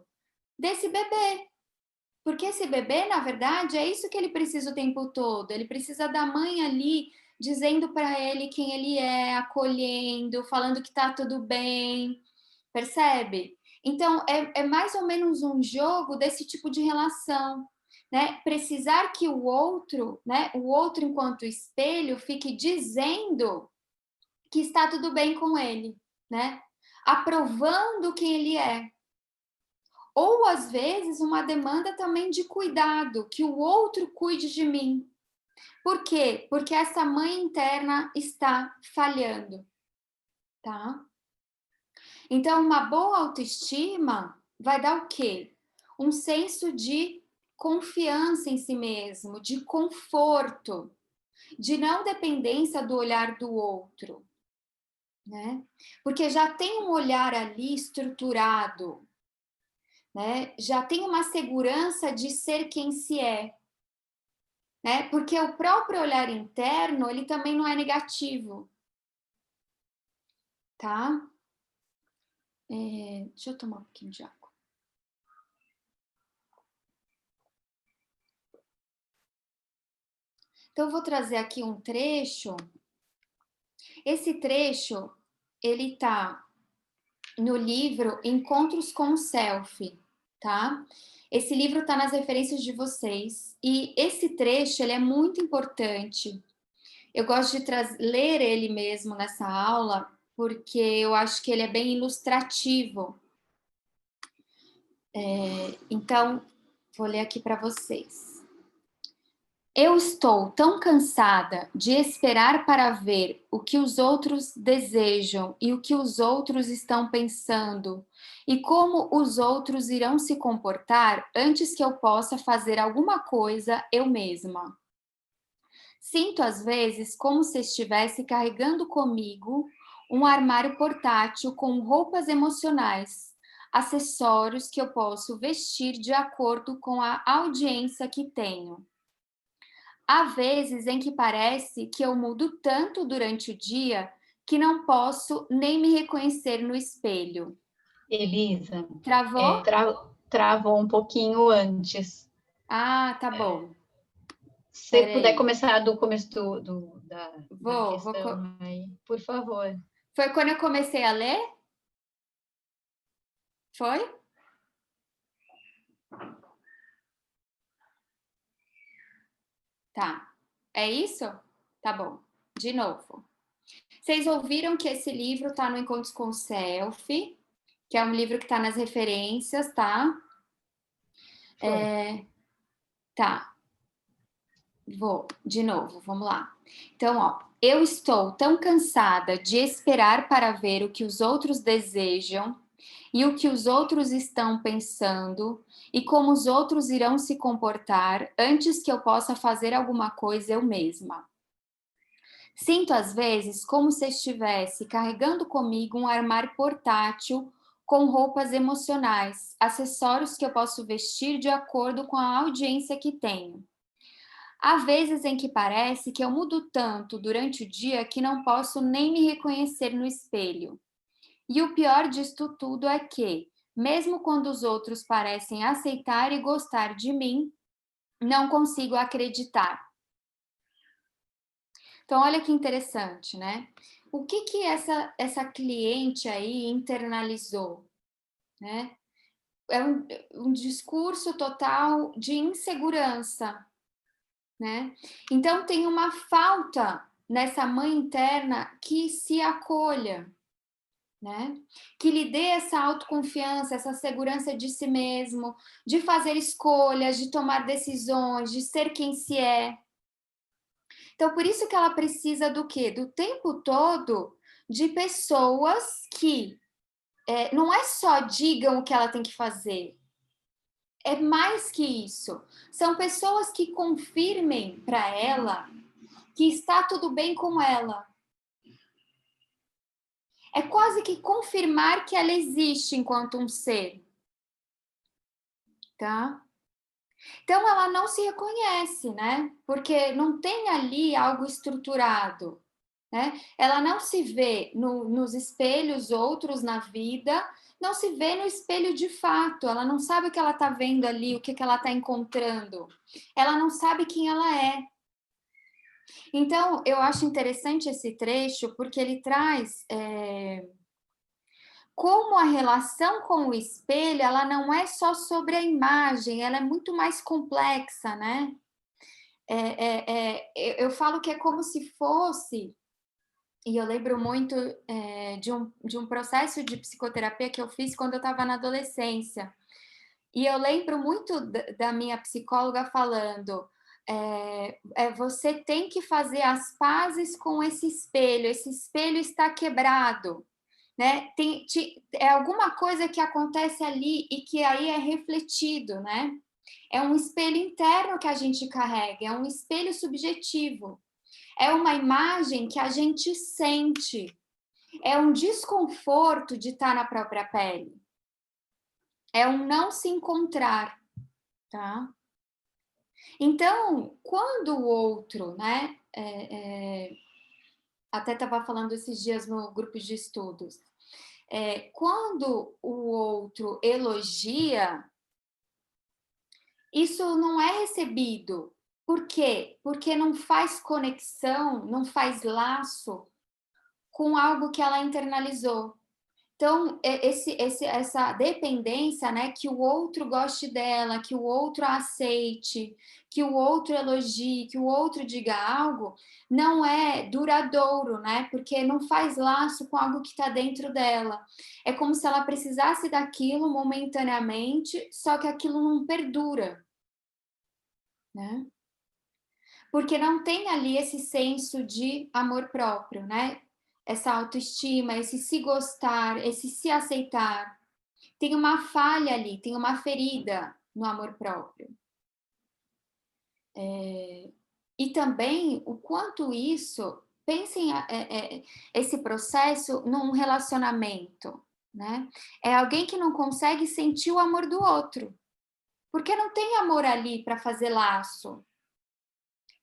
desse bebê. Porque esse bebê, na verdade, é isso que ele precisa o tempo todo. Ele precisa da mãe ali dizendo para ele quem ele é, acolhendo, falando que tá tudo bem. Percebe? Então, é mais ou menos um jogo desse tipo de relação, né? Precisar que o outro, né? O outro, enquanto espelho, fique dizendo que está tudo bem com ele, né? Aprovando quem ele é. Ou, às vezes, uma demanda também de cuidado, que o outro cuide de mim. Por quê? Porque essa mãe interna está falhando, tá? Então, uma boa autoestima vai dar o quê? Um senso de confiança em si mesmo, de conforto, de não dependência do olhar do outro, né? Porque já tem um olhar ali estruturado, né? Já tem uma segurança de ser quem se é, né? Porque o próprio olhar interno, ele também não é negativo, tá? Deixa eu tomar um pouquinho de água. Então, eu vou trazer aqui um trecho. Esse trecho, ele tá no livro Encontros com o Self, tá? Esse livro tá nas referências de vocês. E esse trecho, ele é muito importante. Eu gosto de ler ele mesmo nessa aula, porque eu acho que ele é bem ilustrativo. Então, vou ler aqui para vocês. Eu estou tão cansada de esperar para ver o que os outros desejam e o que os outros estão pensando e como os outros irão se comportar antes que eu possa fazer alguma coisa eu mesma. Sinto às vezes como se estivesse carregando comigo um armário portátil com roupas emocionais, acessórios que eu posso vestir de acordo com a audiência que tenho. Há vezes em que parece que eu mudo tanto durante o dia que não posso nem me reconhecer no espelho. Elisa, Travou? Travou um pouquinho antes. Ah, tá bom. Se você puder começar do começo da questão aí, por favor. Foi quando eu comecei a ler? Foi? Tá. É isso? Tá bom. De novo. Vocês ouviram que esse livro tá no Encontros com o Self, que é um livro que tá nas referências, tá? Tá. Vou, de novo, vamos lá. Então, ó, eu estou tão cansada de esperar para ver o que os outros desejam e o que os outros estão pensando e como os outros irão se comportar antes que eu possa fazer alguma coisa eu mesma. Sinto às vezes como se estivesse carregando comigo um armário portátil com roupas emocionais, acessórios que eu posso vestir de acordo com a audiência que tenho. Há vezes em que parece que eu mudo tanto durante o dia que não posso nem me reconhecer no espelho. E o pior disto tudo é que, mesmo quando os outros parecem aceitar e gostar de mim, não consigo acreditar. Então, olha que interessante, né? o que essa cliente aí internalizou, né? É um discurso total de insegurança, né? Então, tem uma falta nessa mãe interna que se acolha, né? Que lhe dê essa autoconfiança, essa segurança de si mesmo, de fazer escolhas, de tomar decisões, de ser quem se é. Então, por isso que ela precisa do quê? Do tempo todo de pessoas que não é só digam o que ela tem que fazer, é mais que isso. São pessoas que confirmem para ela que está tudo bem com ela. É quase que confirmar que ela existe enquanto um ser. Tá? Então, ela não se reconhece, né? Porque não tem ali algo estruturado, né? Ela não se vê nos espelhos outros na vida, não se vê no espelho de fato, ela não sabe o que ela está vendo ali, o que ela está encontrando. Ela não sabe quem ela é. Então, eu acho interessante esse trecho, porque ele traz como a relação com o espelho, ela não é só sobre a imagem, ela é muito mais complexa, né? Eu falo que é como se fosse, e eu lembro muito de um processo de psicoterapia que eu fiz quando eu estava na adolescência. E eu lembro muito da minha psicóloga falando: você tem que fazer as pazes com esse espelho está quebrado. Né? É alguma coisa que acontece ali e que aí é refletido, né? É um espelho interno que a gente carrega, é um espelho subjetivo. É uma imagem que a gente sente. É um desconforto de estar na própria pele. É um não se encontrar, tá? Então, quando o outro, né? Até estava falando esses dias no grupo de estudos. Quando o outro elogia, isso não é recebido. Por quê? Porque não faz conexão, não faz laço com algo que ela internalizou. Então, essa dependência, né, que o outro goste dela, que o outro a aceite, que o outro elogie, que o outro diga algo, não é duradouro, né? Porque não faz laço com algo que está dentro dela. É como se ela precisasse daquilo momentaneamente, só que aquilo não perdura, né? Porque não tem ali esse senso de amor próprio, né? Essa autoestima, esse se gostar, esse se aceitar. Tem uma falha ali, tem uma ferida no amor próprio. E também o quanto isso, pensem esse processo num relacionamento, né? É alguém que não consegue sentir o amor do outro, porque não tem amor ali para fazer laço.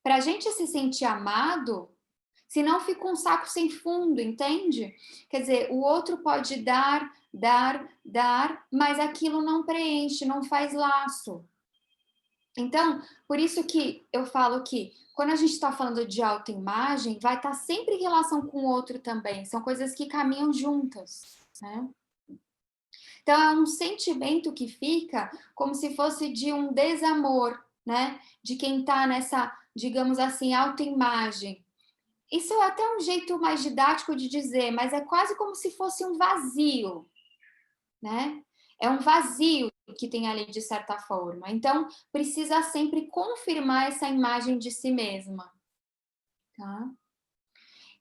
Para a gente se sentir amado, senão fica um saco sem fundo, entende? Quer dizer, o outro pode dar, mas aquilo não preenche, não faz laço. Então, por isso que eu falo que quando a gente está falando de autoimagem, vai estar sempre em relação com o outro também. São coisas que caminham juntas, né? Então, é um sentimento que fica como se fosse de um desamor, né? De quem está nessa, digamos assim, autoimagem. Isso é até um jeito mais didático de dizer, mas é quase como se fosse um vazio, né? É um vazio que tem ali de certa forma. Então, precisa sempre confirmar essa imagem de si mesma, tá?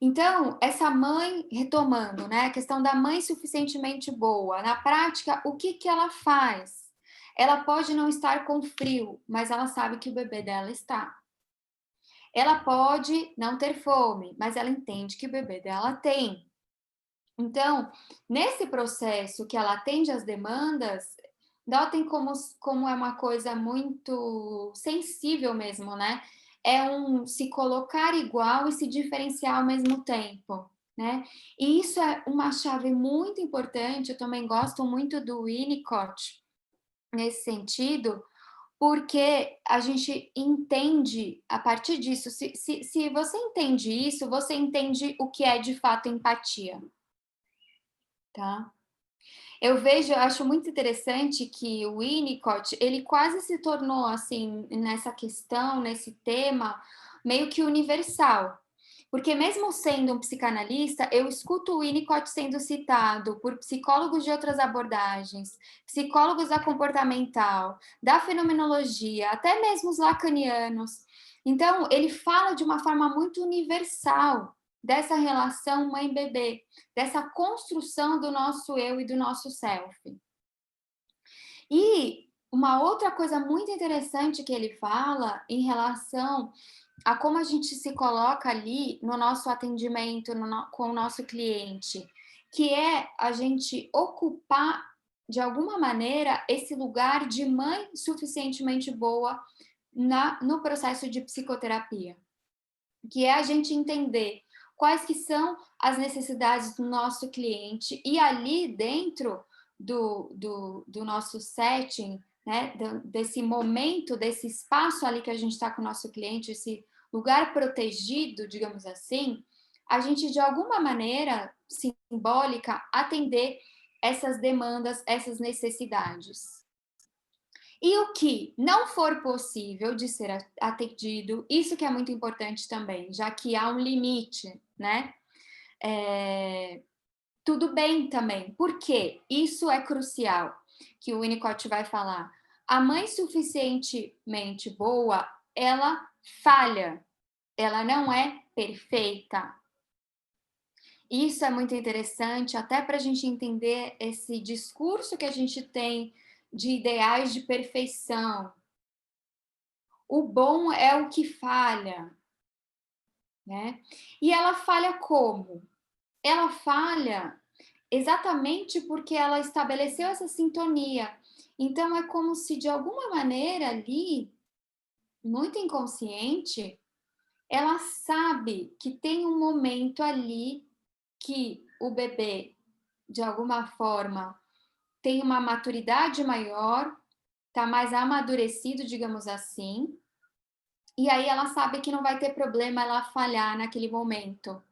Então, essa mãe, retomando, né? A questão da mãe suficientemente boa. Na prática, o que ela faz? Ela pode não estar com frio, mas ela sabe que o bebê dela está. Ela pode não ter fome, mas ela entende que o bebê dela tem. Então, nesse processo que ela atende às demandas, notem como é uma coisa muito sensível mesmo, né? É um se colocar igual e se diferenciar ao mesmo tempo, né? E isso é uma chave muito importante. Eu também gosto muito do Winnicott nesse sentido, porque a gente entende a partir disso. Se você entende isso, você entende o que é de fato empatia, tá? Eu acho muito interessante que o Winnicott, ele quase se tornou, assim, nessa questão, nesse tema, meio que universal. Porque mesmo sendo um psicanalista, eu escuto o Winnicott sendo citado por psicólogos de outras abordagens, psicólogos da comportamental, da fenomenologia, até mesmo os lacanianos. Então, ele fala de uma forma muito universal dessa relação mãe-bebê, dessa construção do nosso eu e do nosso self. E uma outra coisa muito interessante que ele fala em relação a como a gente se coloca ali no nosso atendimento com o nosso cliente, que é a gente ocupar, de alguma maneira, esse lugar de mãe suficientemente boa no processo de psicoterapia, que é a gente entender quais que são as necessidades do nosso cliente e ali dentro do nosso setting, né, desse momento, desse espaço ali que a gente está com o nosso cliente, esse lugar protegido, digamos assim, a gente de alguma maneira simbólica atender essas demandas, essas necessidades. E o que não for possível de ser atendido, isso que é muito importante também, já que há um limite, né? Tudo bem também, porque isso é crucial, que o Winnicott vai falar. A mãe suficientemente boa, ela falha, ela não é perfeita. Isso é muito interessante, até para a gente entender esse discurso que a gente tem de ideais de perfeição. O bom é o que falha, né? E ela falha como? Ela falha exatamente porque ela estabeleceu essa sintonia. Então é como se de alguma maneira ali, muito inconsciente, ela sabe que tem um momento ali que o bebê, de alguma forma, tem uma maturidade maior, está mais amadurecido, digamos assim, e aí ela sabe que não vai ter problema ela falhar naquele momento,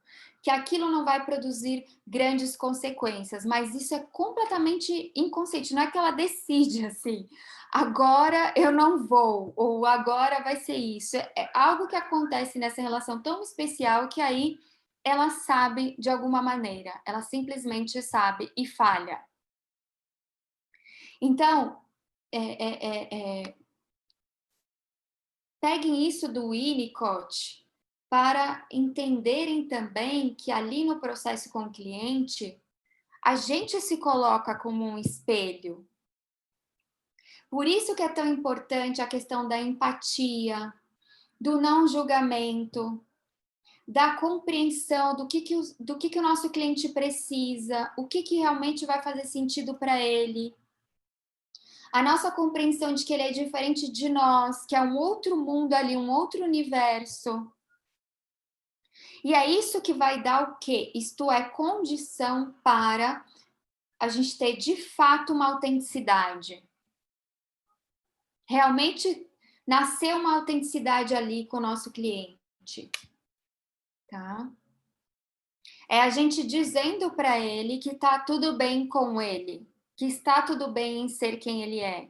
que aquilo não vai produzir grandes consequências, mas isso é completamente inconsciente, não é que ela decide assim, agora eu não vou, ou agora vai ser isso. É algo que acontece nessa relação tão especial que aí ela sabe de alguma maneira, ela simplesmente sabe e falha. Então, peguem isso do Winnicott para entenderem também que ali no processo com o cliente, a gente se coloca como um espelho. Por isso que é tão importante a questão da empatia, do não julgamento, da compreensão do que o nosso cliente precisa, o que realmente vai fazer sentido para ele. A nossa compreensão de que ele é diferente de nós, que é um outro mundo ali, um outro universo. E é isso que vai dar o quê? Isto é condição para a gente ter de fato uma autenticidade. Realmente nascer uma autenticidade ali com o nosso cliente. Tá? É a gente dizendo para ele que tá tudo bem com ele, que está tudo bem em ser quem ele é.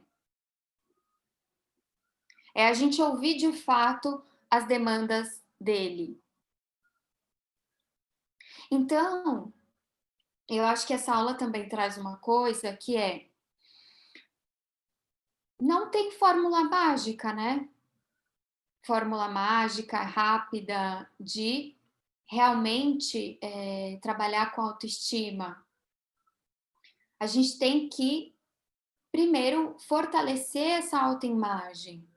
É a gente ouvir de fato as demandas dele. Então, eu acho que essa aula também traz uma coisa que é: não tem fórmula mágica, né? Fórmula mágica, rápida, de realmente trabalhar com autoestima. A gente tem que, primeiro, fortalecer essa autoimagem.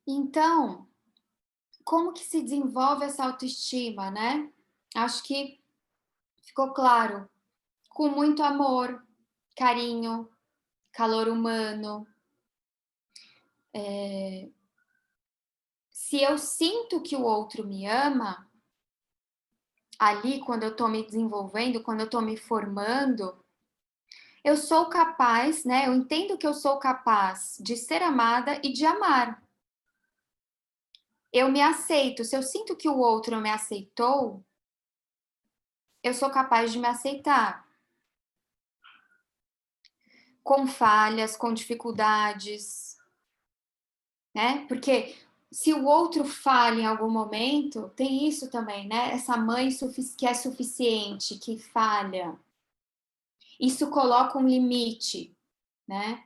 Então, como que se desenvolve essa autoestima, né? Acho que ficou claro. Com muito amor, carinho, calor humano, se eu sinto que o outro me ama, ali, quando eu estou me desenvolvendo, quando eu estou me formando, eu sou capaz, né? Eu entendo que eu sou capaz de ser amada e de amar. Eu me aceito. Se eu sinto que o outro me aceitou, eu sou capaz de me aceitar. Com falhas, com dificuldades, né? Porque se o outro falha em algum momento, tem isso também, né? Essa mãe que é suficiente, que falha. Isso coloca um limite, né?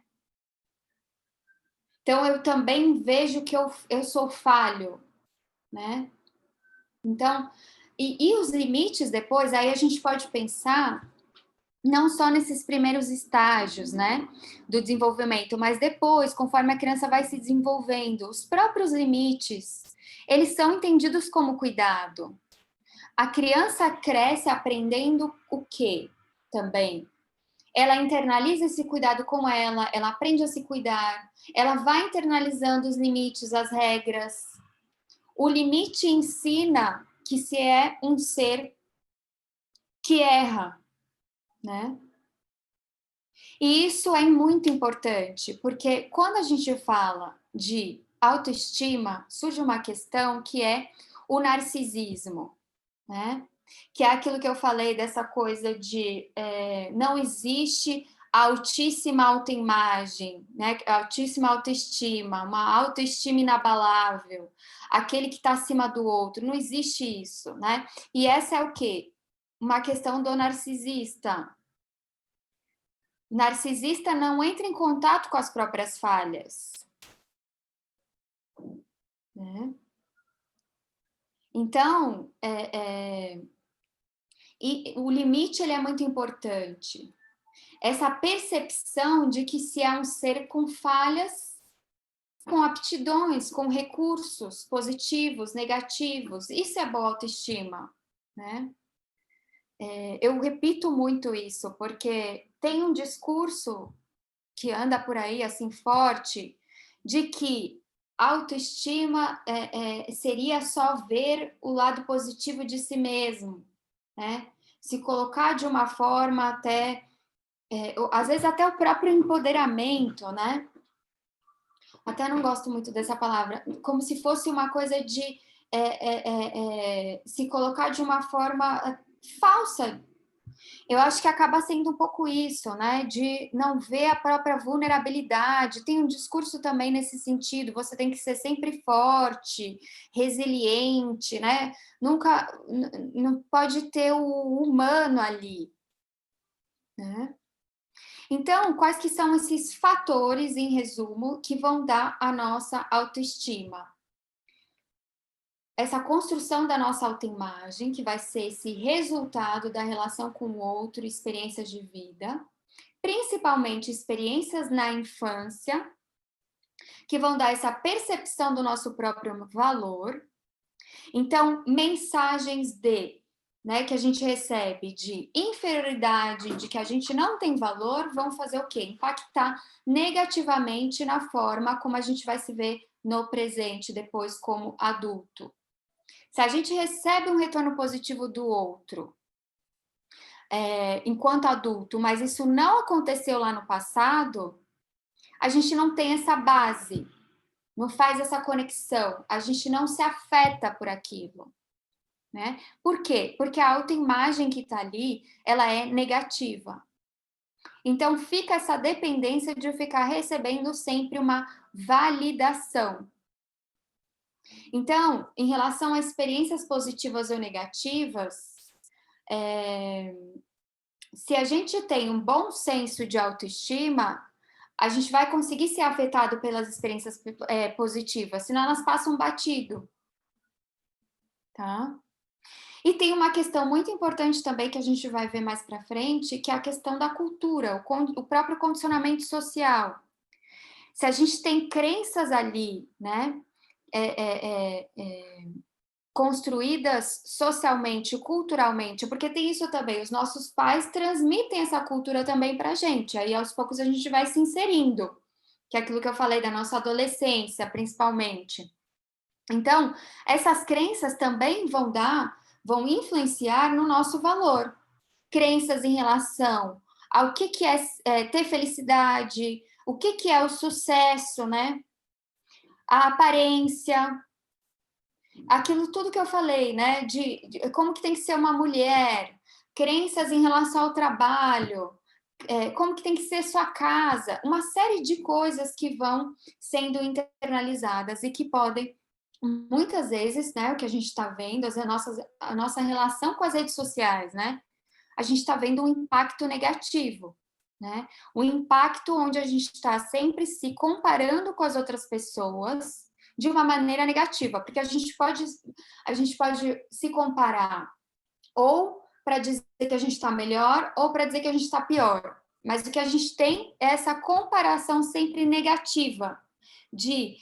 Então, eu também vejo que eu sou falho, né? Então, e os limites depois, aí a gente pode pensar não só nesses primeiros estágios, né, do desenvolvimento, mas depois, conforme a criança vai se desenvolvendo, os próprios limites, eles são entendidos como cuidado. A criança cresce aprendendo o quê também? Ela internaliza esse cuidado com ela aprende a se cuidar, ela vai internalizando os limites, as regras. O limite ensina que se é um ser que erra, né? E isso é muito importante, porque quando a gente fala de autoestima, surge uma questão que é o narcisismo, né? Que é aquilo que eu falei dessa coisa de não existe altíssima autoimagem, né? Altíssima autoestima, uma autoestima inabalável, aquele que está acima do outro, não existe isso, né? E essa é o quê? Uma questão do narcisista. O narcisista não entra em contato com as próprias falhas, né? Então, e o limite ele é muito importante. Essa percepção de que se é um ser com falhas, com aptidões, com recursos positivos, negativos, isso é boa autoestima, né? Eu repito muito isso, porque tem um discurso que anda por aí, assim, forte, de que autoestima seria só ver o lado positivo de si mesmo, né? Se colocar de uma forma até às vezes até o próprio empoderamento, né? Até não gosto muito dessa palavra, como se fosse uma coisa de se colocar de uma forma falsa. Eu acho que acaba sendo um pouco isso, né? De não ver a própria vulnerabilidade. Tem um discurso também nesse sentido. Você tem que ser sempre forte, resiliente, né? Nunca, não pode ter o humano ali, né? Então, quais que são esses fatores, em resumo, que vão dar a nossa autoestima? Essa construção da nossa autoimagem, que vai ser esse resultado da relação com o outro, experiências de vida, principalmente experiências na infância, que vão dar essa percepção do nosso próprio valor. Então, mensagens que a gente recebe de inferioridade, de que a gente não tem valor, vão fazer o quê? Impactar negativamente na forma como a gente vai se ver no presente, depois como adulto. Se a gente recebe um retorno positivo do outro, enquanto adulto, mas isso não aconteceu lá no passado, a gente não tem essa base, não faz essa conexão, a gente não se afeta por aquilo. Né? Por quê? Porque a autoimagem que está ali, ela é negativa. Então, fica essa dependência de eu ficar recebendo sempre uma validação. Então, em relação a experiências positivas ou negativas, se a gente tem um bom senso de autoestima, a gente vai conseguir ser afetado pelas experiências positivas, senão elas passam batido. Tá? E tem uma questão muito importante também que a gente vai ver mais para frente, que é a questão da cultura, o próprio condicionamento social. Se a gente tem crenças ali, né, construídas socialmente, culturalmente, porque tem isso também, os nossos pais transmitem essa cultura também para a gente, aí aos poucos a gente vai se inserindo, que é aquilo que eu falei da nossa adolescência, principalmente. Então, essas crenças também vão influenciar no nosso valor. Crenças em relação ao que é ter felicidade, o que é o sucesso, né? A aparência, aquilo tudo que eu falei, né? De como que tem que ser uma mulher, crenças em relação ao trabalho, como que tem que ser sua casa, uma série de coisas que vão sendo internalizadas e que podem, muitas vezes, né? O que a gente está vendo, a nossa relação com as redes sociais, né? A gente está vendo um impacto negativo, né? Um impacto onde a gente está sempre se comparando com as outras pessoas de uma maneira negativa, porque a gente pode se comparar ou para dizer que a gente está melhor ou para dizer que a gente está pior. Mas o que a gente tem é essa comparação sempre negativa de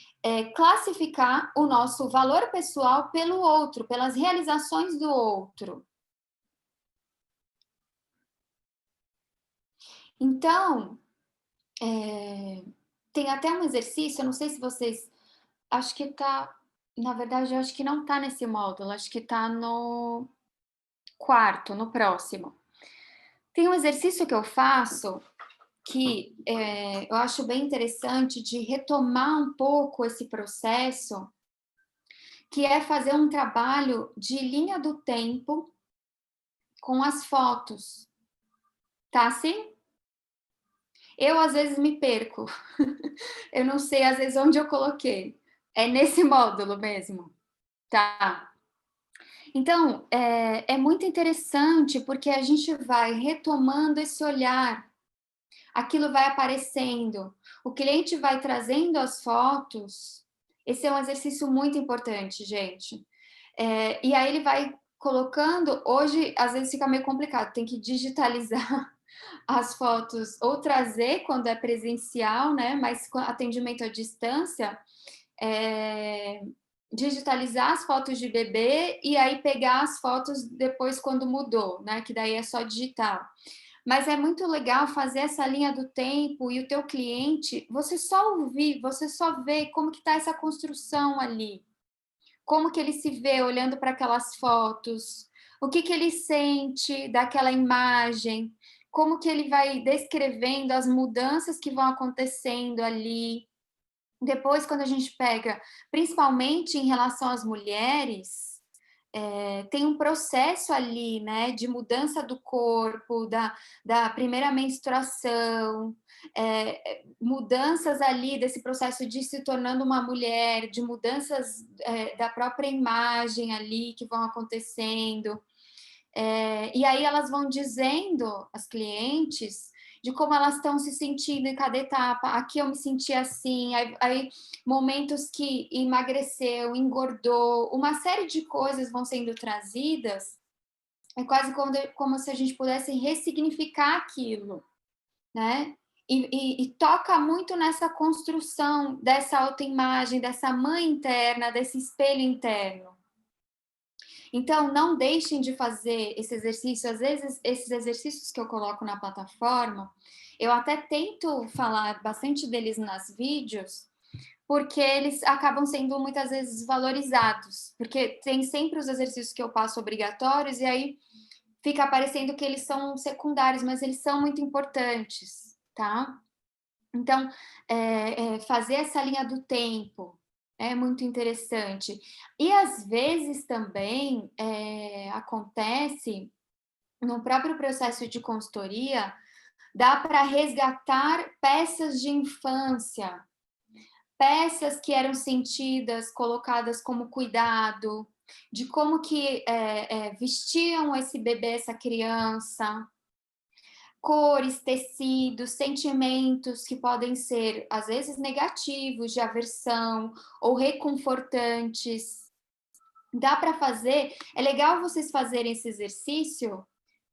classificar o nosso valor pessoal pelo outro, pelas realizações do outro. Então, tem até um exercício, eu não sei se vocês... Acho que tá... Na verdade, eu acho que não tá nesse módulo, acho que tá no quarto, no próximo. Tem um exercício que eu faço que eu acho bem interessante de retomar um pouco esse processo, que é fazer um trabalho de linha do tempo com as fotos. Tá assim? Eu, às vezes, me perco. Eu não sei, às vezes, onde eu coloquei. É nesse módulo mesmo. Tá. Então, é muito interessante, porque a gente vai retomando esse olhar. Aquilo vai aparecendo. O cliente vai trazendo as fotos. Esse é um exercício muito importante, gente. E aí ele vai colocando... Hoje, às vezes, fica meio complicado. Tem que digitalizar as fotos ou trazer quando é presencial, né? Mas com atendimento à distância, digitalizar as fotos de bebê e aí pegar as fotos depois quando mudou, né? Que daí é só digital. Mas é muito legal fazer essa linha do tempo e o teu cliente, você só ouvir, você só vê como que está essa construção ali. Como que ele se vê olhando para aquelas fotos, o que que ele sente daquela imagem, como que ele vai descrevendo as mudanças que vão acontecendo ali. Depois, quando a gente pega, principalmente em relação às mulheres, tem um processo ali, né, de mudança do corpo, da primeira menstruação, mudanças ali desse processo de se tornando uma mulher, de mudanças da própria imagem ali que vão acontecendo. E aí elas vão dizendo, as clientes, de como elas estão se sentindo em cada etapa. Aqui eu me senti assim, aí momentos que emagreceu, engordou, uma série de coisas vão sendo trazidas. É quase como se a gente pudesse ressignificar aquilo, né? E toca muito nessa construção dessa autoimagem, dessa mãe interna, desse espelho interno. Então, não deixem de fazer esse exercício. Às vezes, esses exercícios que eu coloco na plataforma, eu até tento falar bastante deles nas vídeos, porque eles acabam sendo muitas vezes valorizados, porque tem sempre os exercícios que eu passo obrigatórios, e aí fica parecendo que eles são secundários, mas eles são muito importantes, tá? Então, fazer essa linha do tempo é muito interessante. E, às vezes, também acontece, no próprio processo de consultoria, dá para resgatar peças de infância, peças que eram sentidas, colocadas como cuidado, de como que vestiam esse bebê, essa criança, cores, tecidos, sentimentos que podem ser, às vezes, negativos, de aversão ou reconfortantes. Dá para fazer? É legal vocês fazerem esse exercício.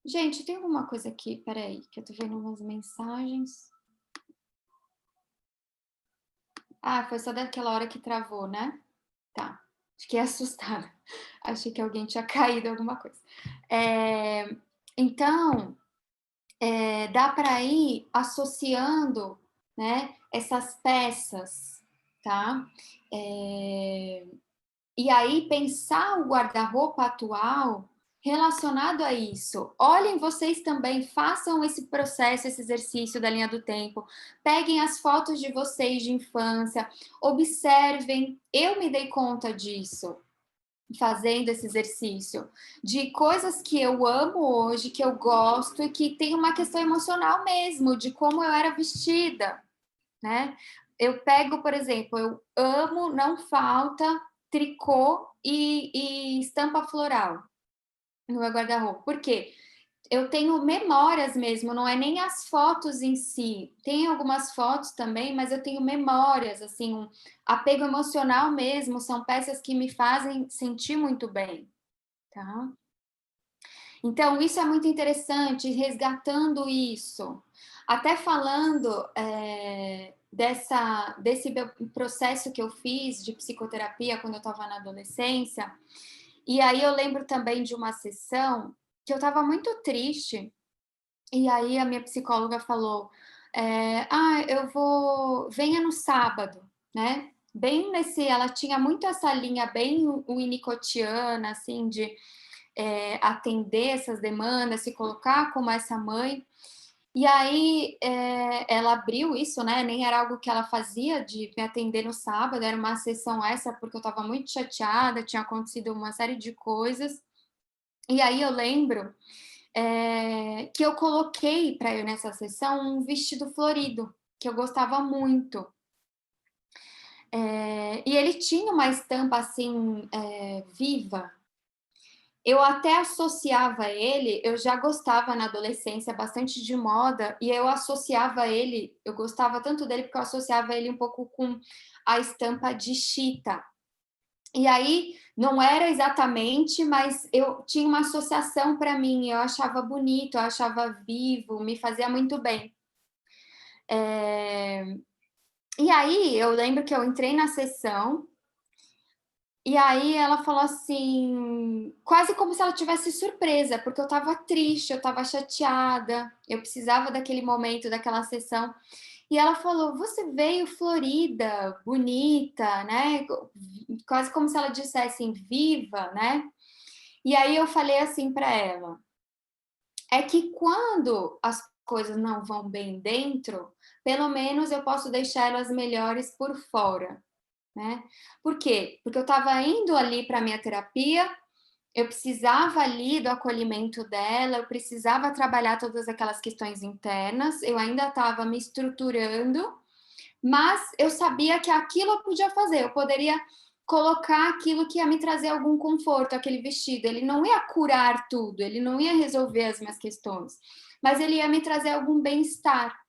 Gente, tem alguma coisa aqui? Peraí, que eu tô vendo umas mensagens. Ah, foi só daquela hora que travou, né? Tá. Fiquei assustada. Achei que alguém tinha caído alguma coisa. Então, dá para ir associando, né, essas peças, tá? E aí pensar o guarda-roupa atual relacionado a isso. Olhem vocês também, façam esse processo, esse exercício da linha do tempo. Peguem as fotos de vocês de infância, observem. Eu me dei conta disso fazendo esse exercício, de coisas que eu amo hoje, que eu gosto e que tem uma questão emocional mesmo, de como eu era vestida, né? Eu pego, por exemplo, eu amo, não falta, tricô e estampa floral no meu guarda-roupa. Por quê? Eu tenho memórias mesmo, não é nem as fotos em si. Tem algumas fotos também, mas eu tenho memórias, assim, um apego emocional mesmo, são peças que me fazem sentir muito bem, tá? Então, isso é muito interessante, resgatando isso. Até falando desse processo que eu fiz de psicoterapia quando eu estava na adolescência, e aí eu lembro também de uma sessão que eu estava muito triste, e aí a minha psicóloga falou, eu vou, venha no sábado, né? Bem nesse, ela tinha muito essa linha bem winnicottiana, assim, de atender essas demandas, se colocar como essa mãe. E aí ela abriu isso, né? Nem era algo que ela fazia de me atender no sábado, era uma sessão essa porque eu estava muito chateada, tinha acontecido uma série de coisas. E aí eu lembro que eu coloquei para ir nessa sessão um vestido florido, que eu gostava muito. E ele tinha uma estampa assim viva. Eu até associava ele, eu já gostava na adolescência bastante de moda, e eu associava ele, eu gostava tanto dele porque eu associava ele um pouco com a estampa de chita. E aí, não era exatamente, mas eu tinha uma associação para mim, eu achava bonito, eu achava vivo, me fazia muito bem. E aí, eu lembro que eu entrei na sessão, e aí ela falou assim, quase como se ela tivesse surpresa, porque eu estava triste, eu estava chateada, eu precisava daquele momento, daquela sessão. E ela falou, você veio florida, bonita, né? Quase como se ela dissesse viva, né? E aí eu falei assim para ela, é que quando as coisas não vão bem dentro, pelo menos eu posso deixar elas melhores por fora. Né? Por quê? Porque eu estava indo ali para a minha terapia, eu precisava ali do acolhimento dela, eu precisava trabalhar todas aquelas questões internas, eu ainda estava me estruturando, mas eu sabia que aquilo eu podia fazer, eu poderia colocar aquilo que ia me trazer algum conforto, aquele vestido. Ele não ia curar tudo, ele não ia resolver as minhas questões, mas ele ia me trazer algum bem-estar.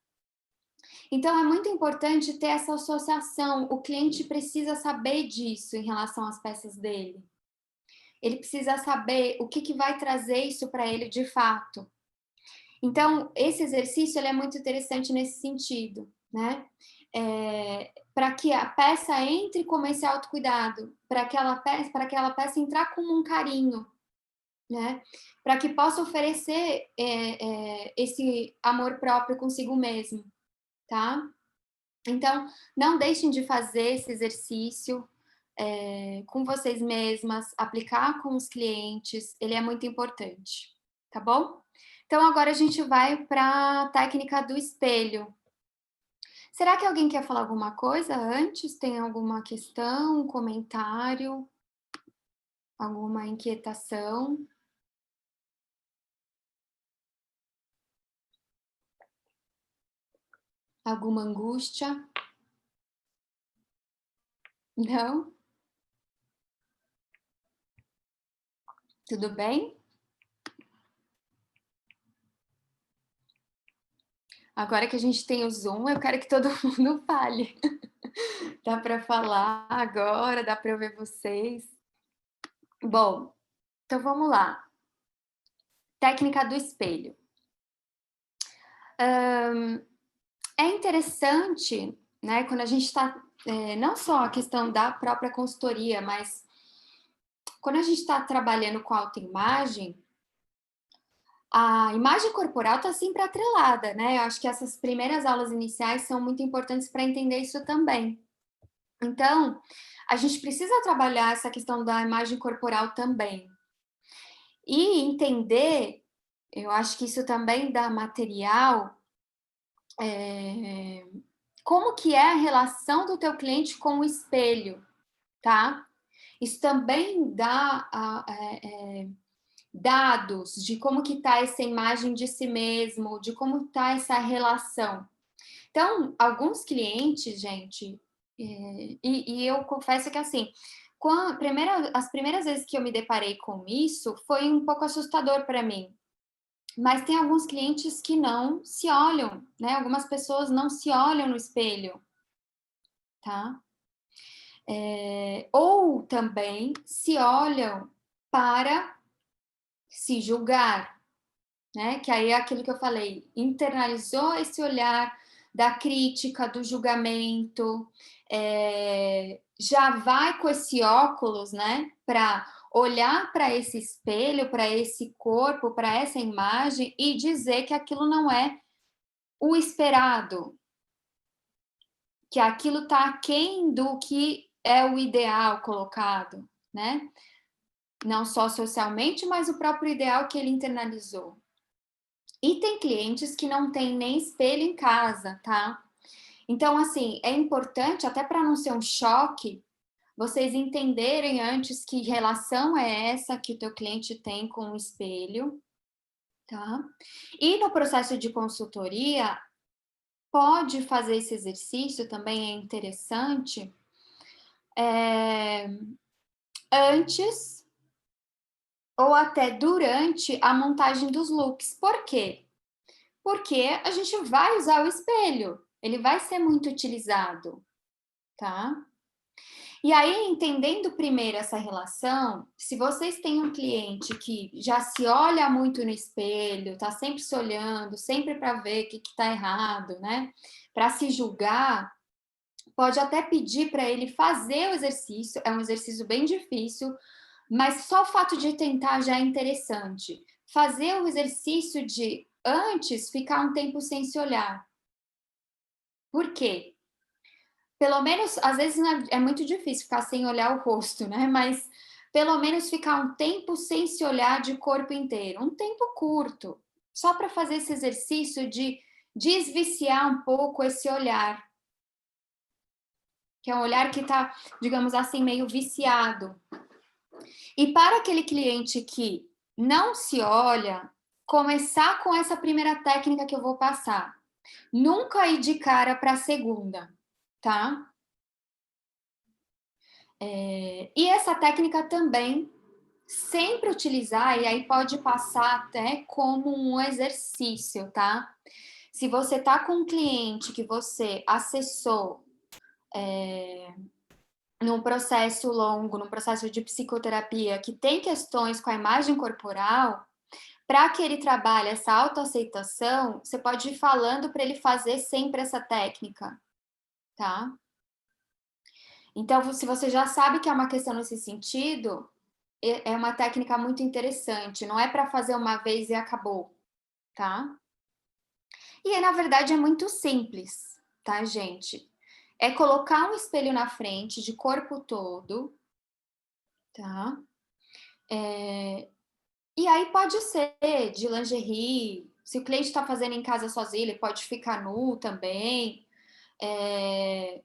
Então, é muito importante ter essa associação. O cliente precisa saber disso em relação às peças dele. Ele precisa saber o que vai trazer isso para ele de fato. Então, esse exercício ele é muito interessante nesse sentido, né? Para que a peça entre como esse autocuidado, para aquela peça entrar como um carinho, né? Para que possa oferecer esse amor próprio consigo mesmo, tá? Então, não deixem de fazer esse exercício com vocês mesmas, aplicar com os clientes, ele é muito importante, tá bom? Então, agora a gente vai para a técnica do espelho. Será que alguém quer falar alguma coisa antes? Tem alguma questão, comentário, alguma inquietação? Alguma angústia? Não? Tudo bem? Agora que a gente tem o Zoom, eu quero que todo mundo fale. Dá para falar agora, dá para eu ver vocês. Bom, então vamos lá. Técnica do espelho. É interessante, né, quando a gente está, não só a questão da própria consultoria, mas quando a gente está trabalhando com autoimagem, a imagem corporal está sempre atrelada, né? Eu acho que essas primeiras aulas iniciais são muito importantes para entender isso também. Então, a gente precisa trabalhar essa questão da imagem corporal também. E entender, eu acho que isso também dá material, como que é a relação do teu cliente com o espelho, tá? Isso também dá dados de como que tá essa imagem de si mesmo, de como tá essa relação. Então, alguns clientes, gente, e eu confesso que assim, as primeiras vezes que eu me deparei com isso, foi um pouco assustador para mim. Mas tem alguns clientes que não se olham, né? Algumas pessoas não se olham no espelho, tá? Ou também se olham para se julgar, né? Que aí é aquilo que eu falei, internalizou esse olhar da crítica, do julgamento, já vai com esse óculos, né? Para olhar para esse espelho, para esse corpo, para essa imagem e dizer que aquilo não é o esperado, que aquilo está aquém do que é o ideal colocado, né? Não só socialmente, mas o próprio ideal que ele internalizou. E tem clientes que não tem nem espelho em casa, tá? Então, assim, é importante, até para não ser um choque, vocês entenderem antes que relação é essa que o teu cliente tem com o espelho, tá? E no processo de consultoria, pode fazer esse exercício, também é interessante, antes ou até durante a montagem dos looks. Por quê? Porque a gente vai usar o espelho, ele vai ser muito utilizado, tá? E aí, entendendo primeiro essa relação, se vocês têm um cliente que já se olha muito no espelho, tá sempre se olhando, sempre para ver o que tá errado, né? Para se julgar, pode até pedir para ele fazer o exercício, é um exercício bem difícil, mas só o fato de tentar já é interessante. Fazer o exercício de antes ficar um tempo sem se olhar. Por quê? Pelo menos, às vezes é muito difícil ficar sem olhar o rosto, né? Mas pelo menos ficar um tempo sem se olhar de corpo inteiro, um tempo curto, só para fazer esse exercício de desviciar um pouco esse olhar, que é um olhar que está, digamos assim, meio viciado. E para aquele cliente que não se olha, começar com essa primeira técnica que eu vou passar. Nunca ir de cara para a segunda, tá? E essa técnica também sempre utilizar, e aí pode passar até como um exercício, tá? Se você tá com um cliente que você acessou num processo longo, num processo de psicoterapia, que tem questões com a imagem corporal, para que ele trabalhe essa autoaceitação, você pode ir falando para ele fazer sempre essa técnica, tá? Então, se você já sabe que é uma questão nesse sentido, é uma técnica muito interessante, não é para fazer uma vez e acabou, tá? E na verdade é muito simples, tá, gente? É colocar um espelho na frente de corpo todo, tá? E aí pode ser de lingerie, se o cliente está fazendo em casa sozinho, ele pode ficar nu também.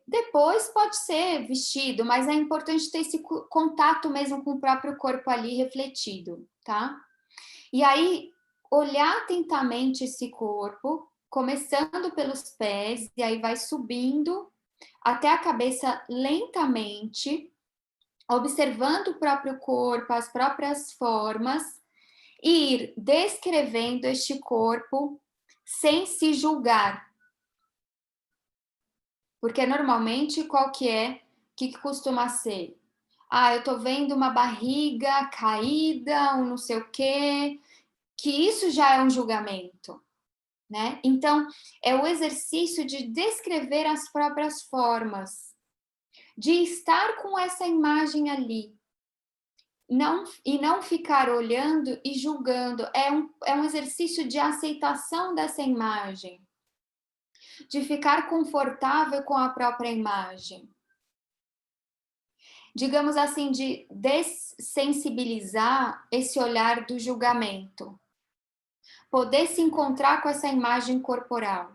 Depois pode ser vestido, mas é importante ter esse contato mesmo com o próprio corpo ali refletido, tá? E aí, olhar atentamente esse corpo, começando pelos pés, e aí vai subindo até a cabeça lentamente, observando o próprio corpo, as próprias formas, e ir descrevendo este corpo sem se julgar. Porque normalmente qual que é? O que costuma ser? Ah, eu tô vendo uma barriga caída, um não sei o quê, que isso já é um julgamento, né? Então, é o exercício de descrever as próprias formas, de estar com essa imagem ali, e não ficar olhando e julgando. É um exercício de aceitação dessa imagem, de ficar confortável com a própria imagem. digamos assim, de dessensibilizar esse olhar do julgamento. Poder se encontrar com essa imagem corporal.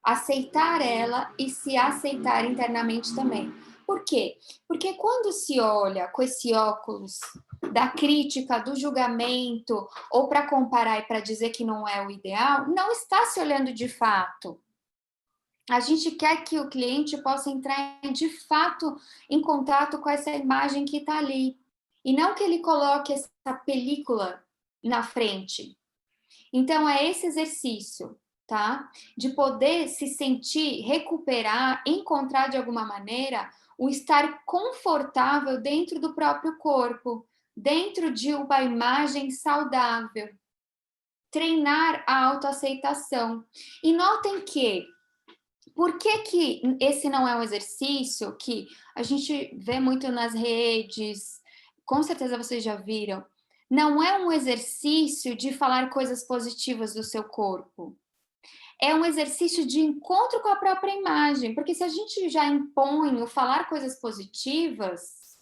Aceitar ela e se aceitar internamente também. Por quê? Porque quando se olha com esse óculos da crítica, do julgamento, ou para comparar e para dizer que não é o ideal, não está se olhando de fato. A gente quer que o cliente possa entrar de fato em contato com essa imagem que está ali. E não que ele coloque essa película na frente. Então, é esse exercício, tá? De poder se sentir, recuperar, encontrar de alguma maneira o estar confortável dentro do próprio corpo, dentro de uma imagem saudável. Treinar a autoaceitação. E notem que, por que esse não é um exercício que a gente vê muito nas redes, com certeza vocês já viram, não é um exercício de falar coisas positivas do seu corpo. É um exercício de encontro com a própria imagem, porque se a gente já impõe o falar coisas positivas,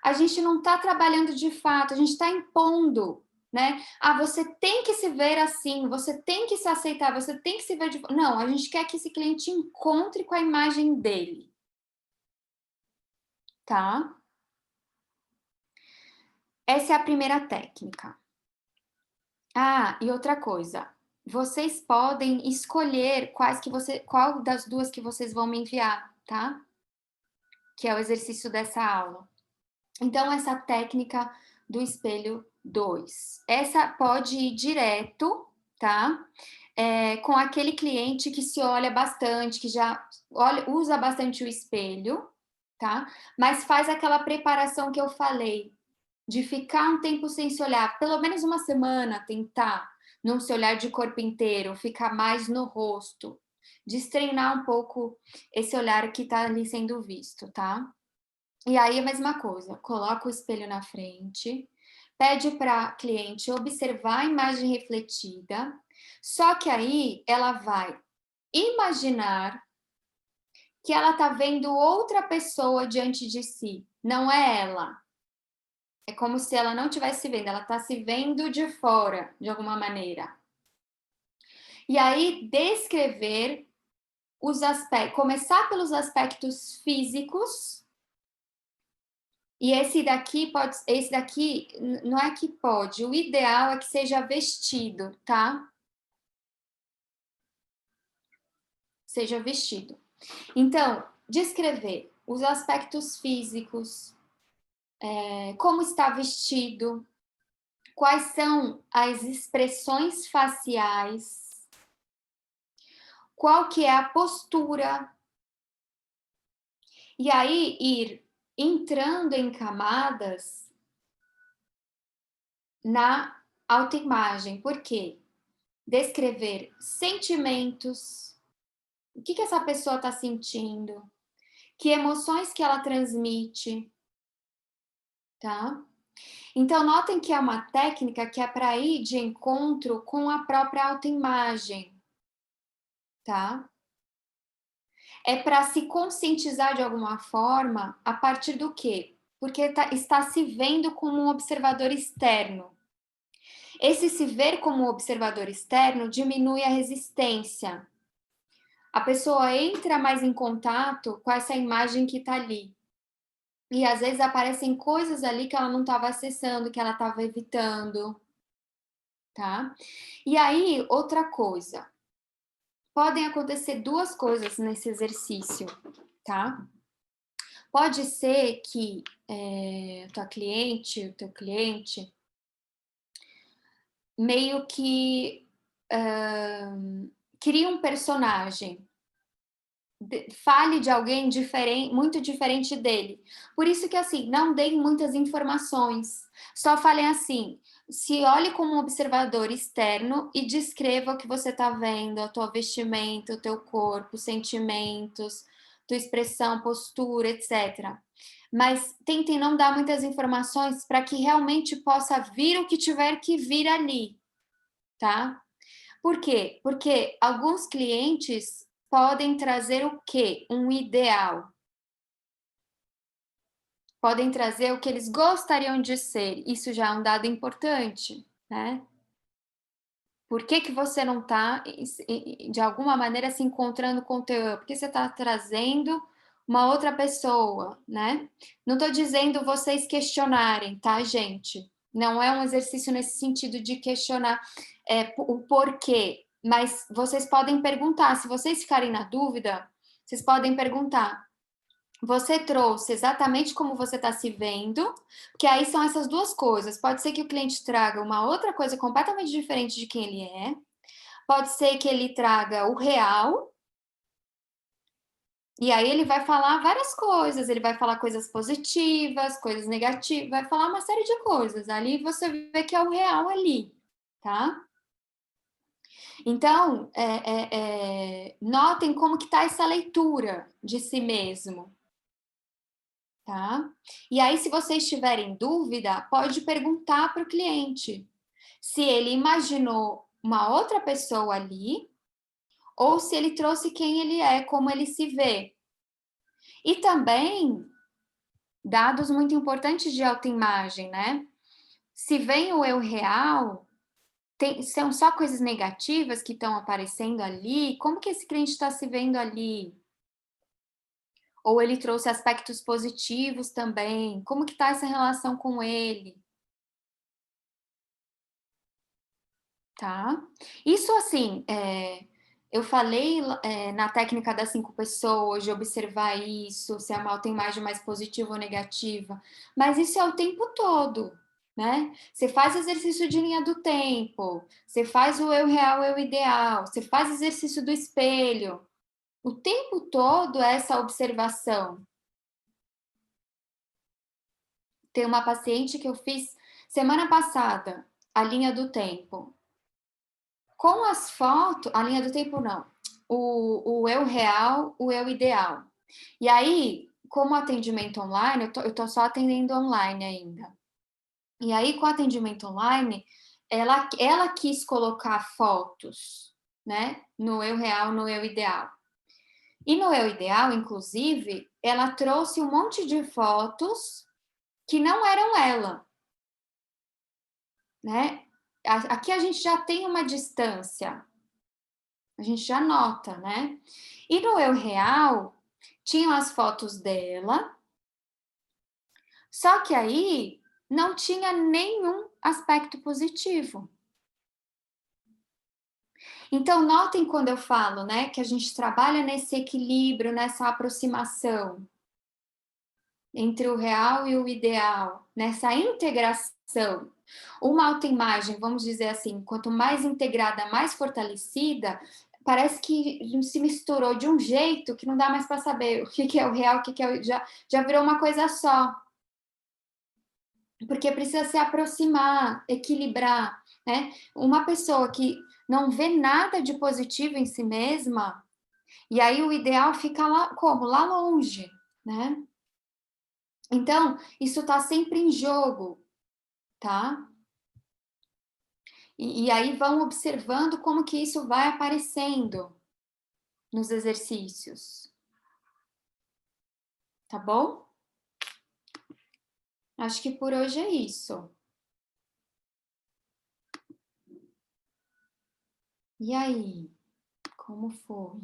a gente não está trabalhando de fato, a gente está impondo, né? Ah, você tem que se ver assim, você tem que se aceitar, você tem que se ver de... Não, a gente quer que esse cliente encontre com a imagem dele. Tá? Essa é a primeira técnica. Ah, e outra coisa. Vocês podem escolher qual das duas que vocês vão me enviar, tá? Que é o exercício dessa aula. Então, essa técnica do espelho 2. Essa pode ir direto, tá? Com aquele cliente que se olha bastante, que já usa bastante o espelho, tá? Mas faz aquela preparação que eu falei, de ficar um tempo sem se olhar, pelo menos uma semana, tentar não se olhar de corpo inteiro, ficar mais no rosto, destreinar um pouco esse olhar que tá ali sendo visto, tá? E aí a mesma coisa, coloca o espelho na frente, pede para a cliente observar a imagem refletida, só que aí ela vai imaginar que ela está vendo outra pessoa diante de si, não é ela. É como se ela não estivesse se vendo, ela está se vendo de fora, de alguma maneira. E aí, descrever os aspectos, começar pelos aspectos físicos. E esse daqui não é que pode, o ideal é que seja vestido, tá? Seja vestido. Então, descrever os aspectos físicos, como está vestido, quais são as expressões faciais, qual que é a postura. E aí, ir entrando em camadas na autoimagem. Por quê? Descrever sentimentos, o que essa pessoa está sentindo, que emoções que ela transmite, tá? Então, notem que é uma técnica que é para ir de encontro com a própria autoimagem, tá? É para se conscientizar de alguma forma a partir do quê? Porque está se vendo como um observador externo. Esse se ver como observador externo diminui a resistência. A pessoa entra mais em contato com essa imagem que está ali. E às vezes aparecem coisas ali que ela não estava acessando, que ela estava evitando, tá? E aí, outra coisa. Podem acontecer duas coisas nesse exercício, tá? Pode ser que o teu cliente, meio que cria um personagem, fale de alguém muito diferente dele. Por isso que, assim, não deem muitas informações. Só falem assim, se olhe como um observador externo e descreva o que você está vendo, a tua vestimenta, o teu corpo, sentimentos, tua expressão, postura, etc. Mas tentem não dar muitas informações para que realmente possa vir o que tiver que vir ali, tá? Por quê? Porque alguns clientes podem trazer o quê? Um ideal. podem trazer o que eles gostariam de ser. Isso já é um dado importante, né? Por que você não está, de alguma maneira, se encontrando com o teu eu? Porque você está trazendo uma outra pessoa, né? Não estou dizendo vocês questionarem, tá, gente? Não é um exercício nesse sentido de questionar o porquê, mas vocês podem perguntar. Se vocês ficarem na dúvida, vocês podem perguntar. Você trouxe exatamente como você está se vendo, porque aí são essas duas coisas. Pode ser que o cliente traga uma outra coisa completamente diferente de quem ele é. Pode ser que ele traga o real, e aí ele vai falar várias coisas, ele vai falar coisas positivas, coisas negativas, vai falar uma série de coisas. Ali você vê que é o real ali, tá? Então, notem como que tá essa leitura de si mesmo, tá? E aí, se vocês tiverem dúvida, pode perguntar para o cliente se ele imaginou uma outra pessoa ali, ou se ele trouxe quem ele é, como ele se vê. E também, dados muito importantes de autoimagem, né? Se vem o eu real, são só coisas negativas que estão aparecendo ali, como que esse cliente está se vendo ali? Ou ele trouxe aspectos positivos também, como que está essa relação com ele? Tá? Isso, assim, eu falei na técnica das 5 pessoas, de observar isso, se a autoimagem mais positiva ou negativa, mas isso é o tempo todo, né? Você faz exercício de linha do tempo, você faz o eu real, eu ideal, você faz exercício do espelho, o tempo todo é essa observação. Tem uma paciente que eu fiz semana passada, a linha do tempo. Com as fotos, a linha do tempo não, o eu real, o eu ideal. E aí, como atendimento online, eu tô só atendendo online ainda. E aí, com atendimento online, ela quis colocar fotos, né, no eu real, no eu ideal. E no eu ideal, inclusive, ela trouxe um monte de fotos que não eram ela, né? Aqui a gente já tem uma distância, a gente já nota, né? E no eu real, tinham as fotos dela, só que aí não tinha nenhum aspecto positivo. Então, notem quando eu falo, né, que a gente trabalha nesse equilíbrio, nessa aproximação entre o real e o ideal, nessa integração. Uma autoimagem, vamos dizer assim, quanto mais integrada, mais fortalecida, parece que se misturou de um jeito que não dá mais para saber o que é o real, o que é o... Já virou uma coisa só. Porque precisa se aproximar, equilibrar, né? Uma pessoa que não vê nada de positivo em si mesma, e aí o ideal fica lá, como? Lá longe, né? Então, isso está sempre em jogo, tá? E aí vão observando como que isso vai aparecendo nos exercícios. Tá bom? Acho que por hoje é isso. E aí? Como foi?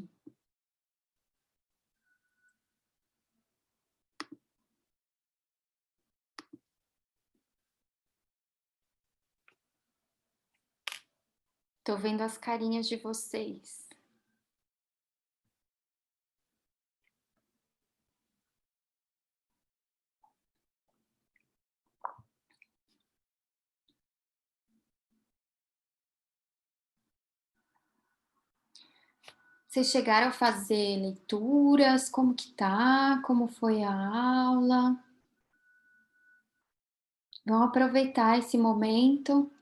Tô vendo as carinhas de vocês. Vocês chegaram a fazer leituras? Como que tá? Como foi a aula? Vamos aproveitar esse momento.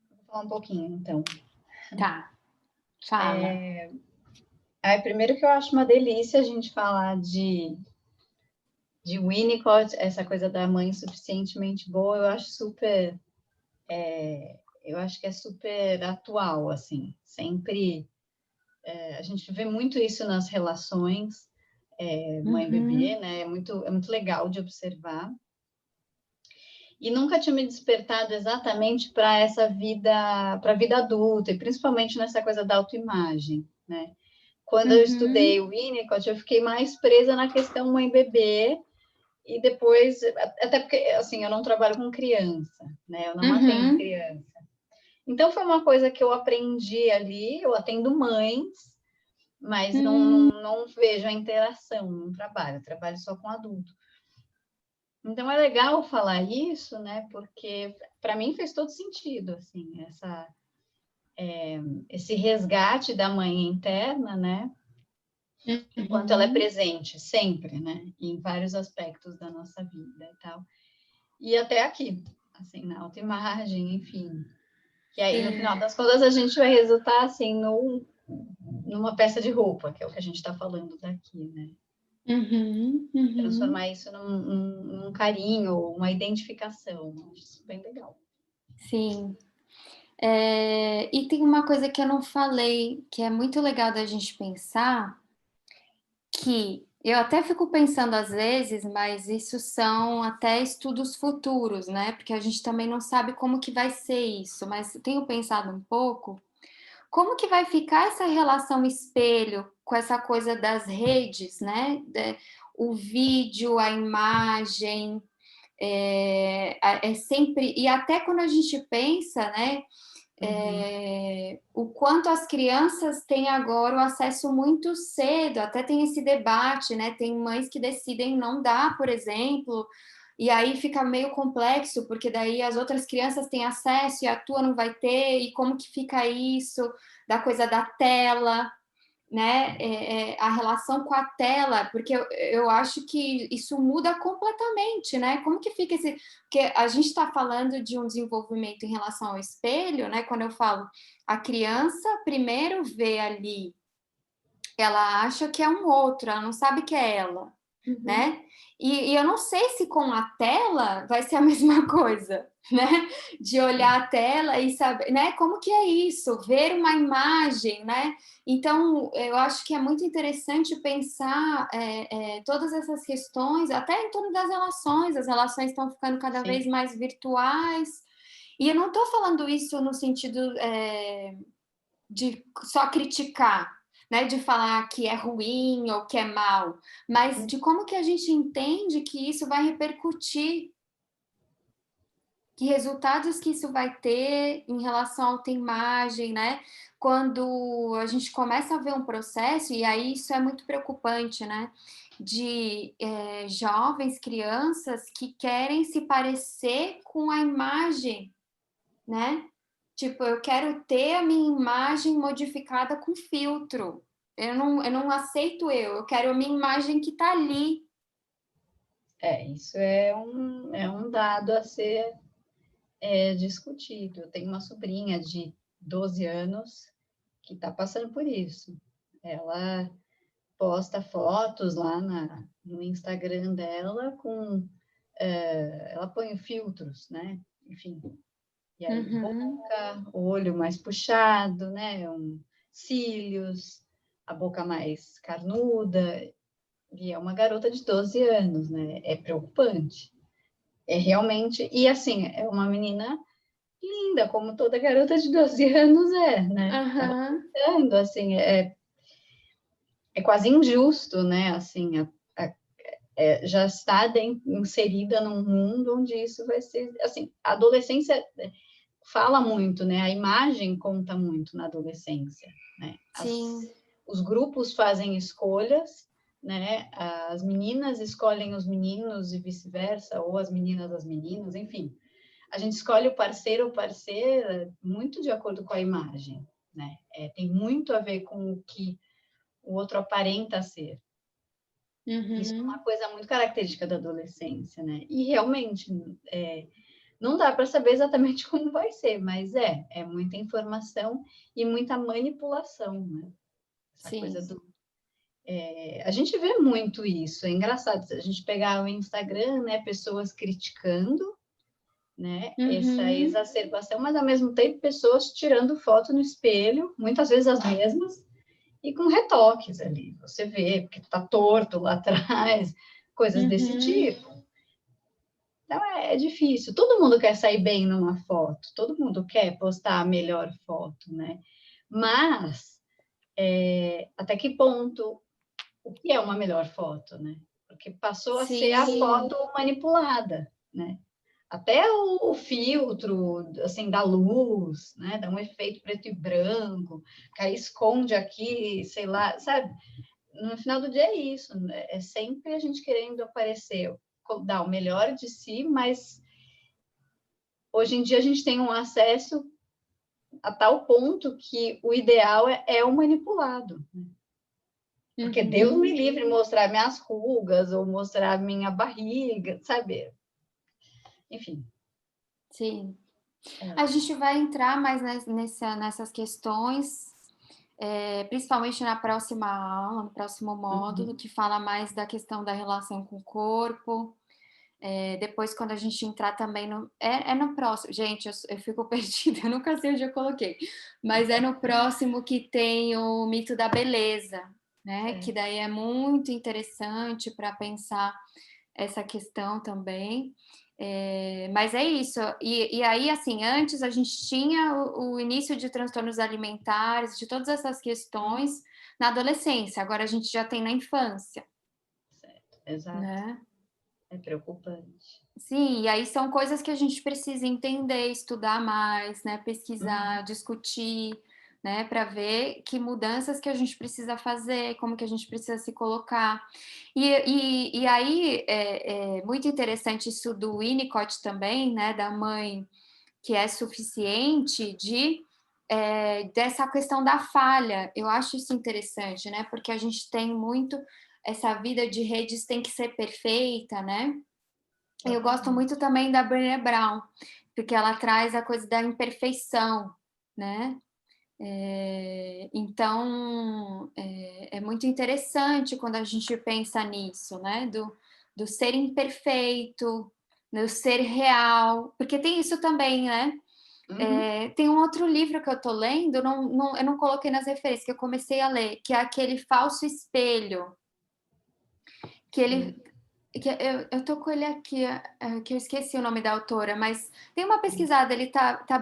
Vou falar um pouquinho, então. Tá, fala. Primeiro que eu acho uma delícia a gente falar de Winnicott, essa coisa da mãe suficientemente boa, eu acho super... eu acho que é super atual, assim. Sempre... a gente vê muito isso nas relações, mãe bebê, né? É muito legal de observar. E nunca tinha me despertado exatamente para essa vida, para a vida adulta, e principalmente nessa coisa da autoimagem, né? Quando eu estudei o Winnicott, eu fiquei mais presa na questão mãe-bebê, e depois, até porque, assim, eu não trabalho com criança, né? Eu não atendo criança. Então, foi uma coisa que eu aprendi ali, eu atendo mães, mas não vejo a interação no trabalho, eu trabalho só com adulto. Então, é legal falar isso, né? Porque, para mim, fez todo sentido, assim, esse resgate da mãe interna, né? Enquanto ela é presente, sempre, né? Em vários aspectos da nossa vida e tal. E até aqui, assim, na autoimagem, enfim. Que aí, no final das contas, a gente vai resultar, assim, numa peça de roupa, que é o que a gente está falando daqui, né? Transformar isso num carinho, uma identificação. Acho isso bem legal. Sim. E tem uma coisa que eu não falei, que é muito legal da gente pensar, que eu até fico pensando às vezes, mas isso são até estudos futuros, né? Porque a gente também não sabe como que vai ser isso, mas eu tenho pensado um pouco como que vai ficar essa relação espelho com essa coisa das redes, né? O vídeo, a imagem, é sempre... E até quando a gente pensa, né? O quanto as crianças têm agora o acesso muito cedo, até tem esse debate, né? Tem mães que decidem não dar, por exemplo, e aí fica meio complexo, porque daí as outras crianças têm acesso e a tua não vai ter, e como que fica isso, da coisa da tela, né? A relação com a tela, porque eu acho que isso muda completamente, né? Como que fica esse... Porque a gente está falando de um desenvolvimento em relação ao espelho, né? Quando eu falo, a criança primeiro vê ali, ela acha que é um outro, ela não sabe que é ela, né? E eu não sei se com a tela vai ser a mesma coisa, né? De olhar a tela e saber, né? Como que é isso? Ver uma imagem, né? Então, eu acho que é muito interessante pensar todas essas questões, até em torno das relações. As relações estão ficando cada vez mais virtuais. E eu não estou falando isso no sentido de só criticar, né, de falar que é ruim ou que é mal, mas de como que a gente entende que isso vai repercutir, que resultados que isso vai ter em relação à autoimagem, né? Quando a gente começa a ver um processo, e aí isso é muito preocupante, né? De jovens, crianças que querem se parecer com a imagem, né? Tipo, eu quero ter a minha imagem modificada com filtro. Eu não aceito eu quero a minha imagem que está ali. Isso é um dado a ser discutido. Eu tenho uma sobrinha de 12 anos que está passando por isso. Ela posta fotos lá no Instagram dela com... ela põe filtros, né? Enfim, e aí boca, olho mais puxado, né? Cílios, a boca mais carnuda, e é uma garota de 12 anos, né? É preocupante. É realmente... E, assim, é uma menina linda, como toda garota de 12 anos né? Tá pensando, assim, é quase injusto, né? Assim, já está inserida num mundo onde isso vai ser... Assim, a adolescência fala muito, né? A imagem conta muito na adolescência, né? Os grupos fazem escolhas, né? As meninas escolhem os meninos e vice-versa, ou as meninas as meninas, enfim. A gente escolhe o parceiro ou parceira muito de acordo com a imagem, né? Tem muito a ver com o que o outro aparenta ser. Isso é uma coisa muito característica da adolescência, né? E realmente não dá para saber exatamente como vai ser, mas é muita informação e muita manipulação, né? Essa coisa a gente vê muito isso, é engraçado. Se a gente pegar o Instagram, né, pessoas criticando, né, essa exacerbação, mas ao mesmo tempo pessoas tirando foto no espelho, muitas vezes as mesmas, e com retoques ali, você vê, porque tá torto lá atrás, coisas desse tipo. Então, é difícil. Todo mundo quer sair bem numa foto, todo mundo quer postar a melhor foto, né? Mas, até que ponto, o que é uma melhor foto, né? Porque passou a ser a foto manipulada, né? Até o filtro, assim, da luz, né? Dá um efeito preto e branco, que aí esconde aqui, sei lá, sabe? No final do dia é isso, né? É sempre a gente querendo aparecer, dar o melhor de si, mas hoje em dia a gente tem um acesso a tal ponto que o ideal é o manipulado, né? Porque Deus me livre mostrar minhas rugas ou mostrar minha barriga, sabe? Enfim. Sim. A gente vai entrar mais nessas questões, principalmente na próxima aula, no próximo módulo, que fala mais da questão da relação com o corpo. Depois, quando a gente entrar também no... no próximo. Gente, eu fico perdida, eu nunca sei onde eu coloquei. Mas é no próximo que tem o mito da beleza, né? Que daí é muito interessante para pensar essa questão também. Mas é isso. E aí, assim, antes a gente tinha o início de transtornos alimentares, de todas essas questões na adolescência. Agora a gente já tem na infância. Certo, exato. Né? É preocupante. Sim, e aí são coisas que a gente precisa entender, estudar mais, né? Pesquisar, discutir, né? Para ver que mudanças que a gente precisa fazer, como que a gente precisa se colocar. E aí é muito interessante isso do Winnicott também, né? Da mãe que é suficiente dessa questão da falha. Eu acho isso interessante, né? Porque a gente tem muito essa vida de redes tem que ser perfeita, né? Eu gosto muito também da Brené Brown, porque ela traz a coisa da imperfeição, né? Então, é muito interessante quando a gente pensa nisso, né? Do ser imperfeito, do ser real, porque tem isso também, né? Tem um outro livro que eu tô lendo, eu não coloquei nas referências, que eu comecei a ler, que é aquele Falso Espelho, que ele... Eu tô com ele aqui, que eu esqueci o nome da autora, mas tem uma pesquisada, ele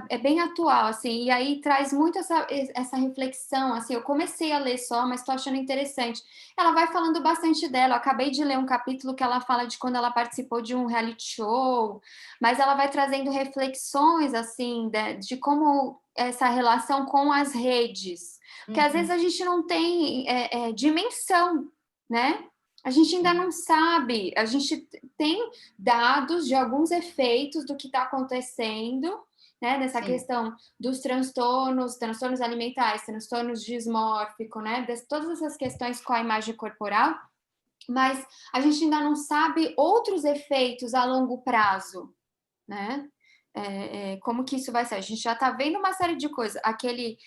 é bem atual, assim, e aí traz muito essa reflexão, assim, eu comecei a ler só, mas tô achando interessante. Ela vai falando bastante dela, eu acabei de ler um capítulo que ela fala de quando ela participou de um reality show, mas ela vai trazendo reflexões, assim, de como essa relação com as redes, porque às vezes a gente não tem dimensão, né? A gente ainda não sabe, a gente tem dados de alguns efeitos do que está acontecendo, né, nessa questão dos transtornos alimentares, transtornos dismórficos, né, todas essas questões com a imagem corporal, mas a gente ainda não sabe outros efeitos a longo prazo, né? Como que isso vai ser? A gente já está vendo uma série de coisas. Aquele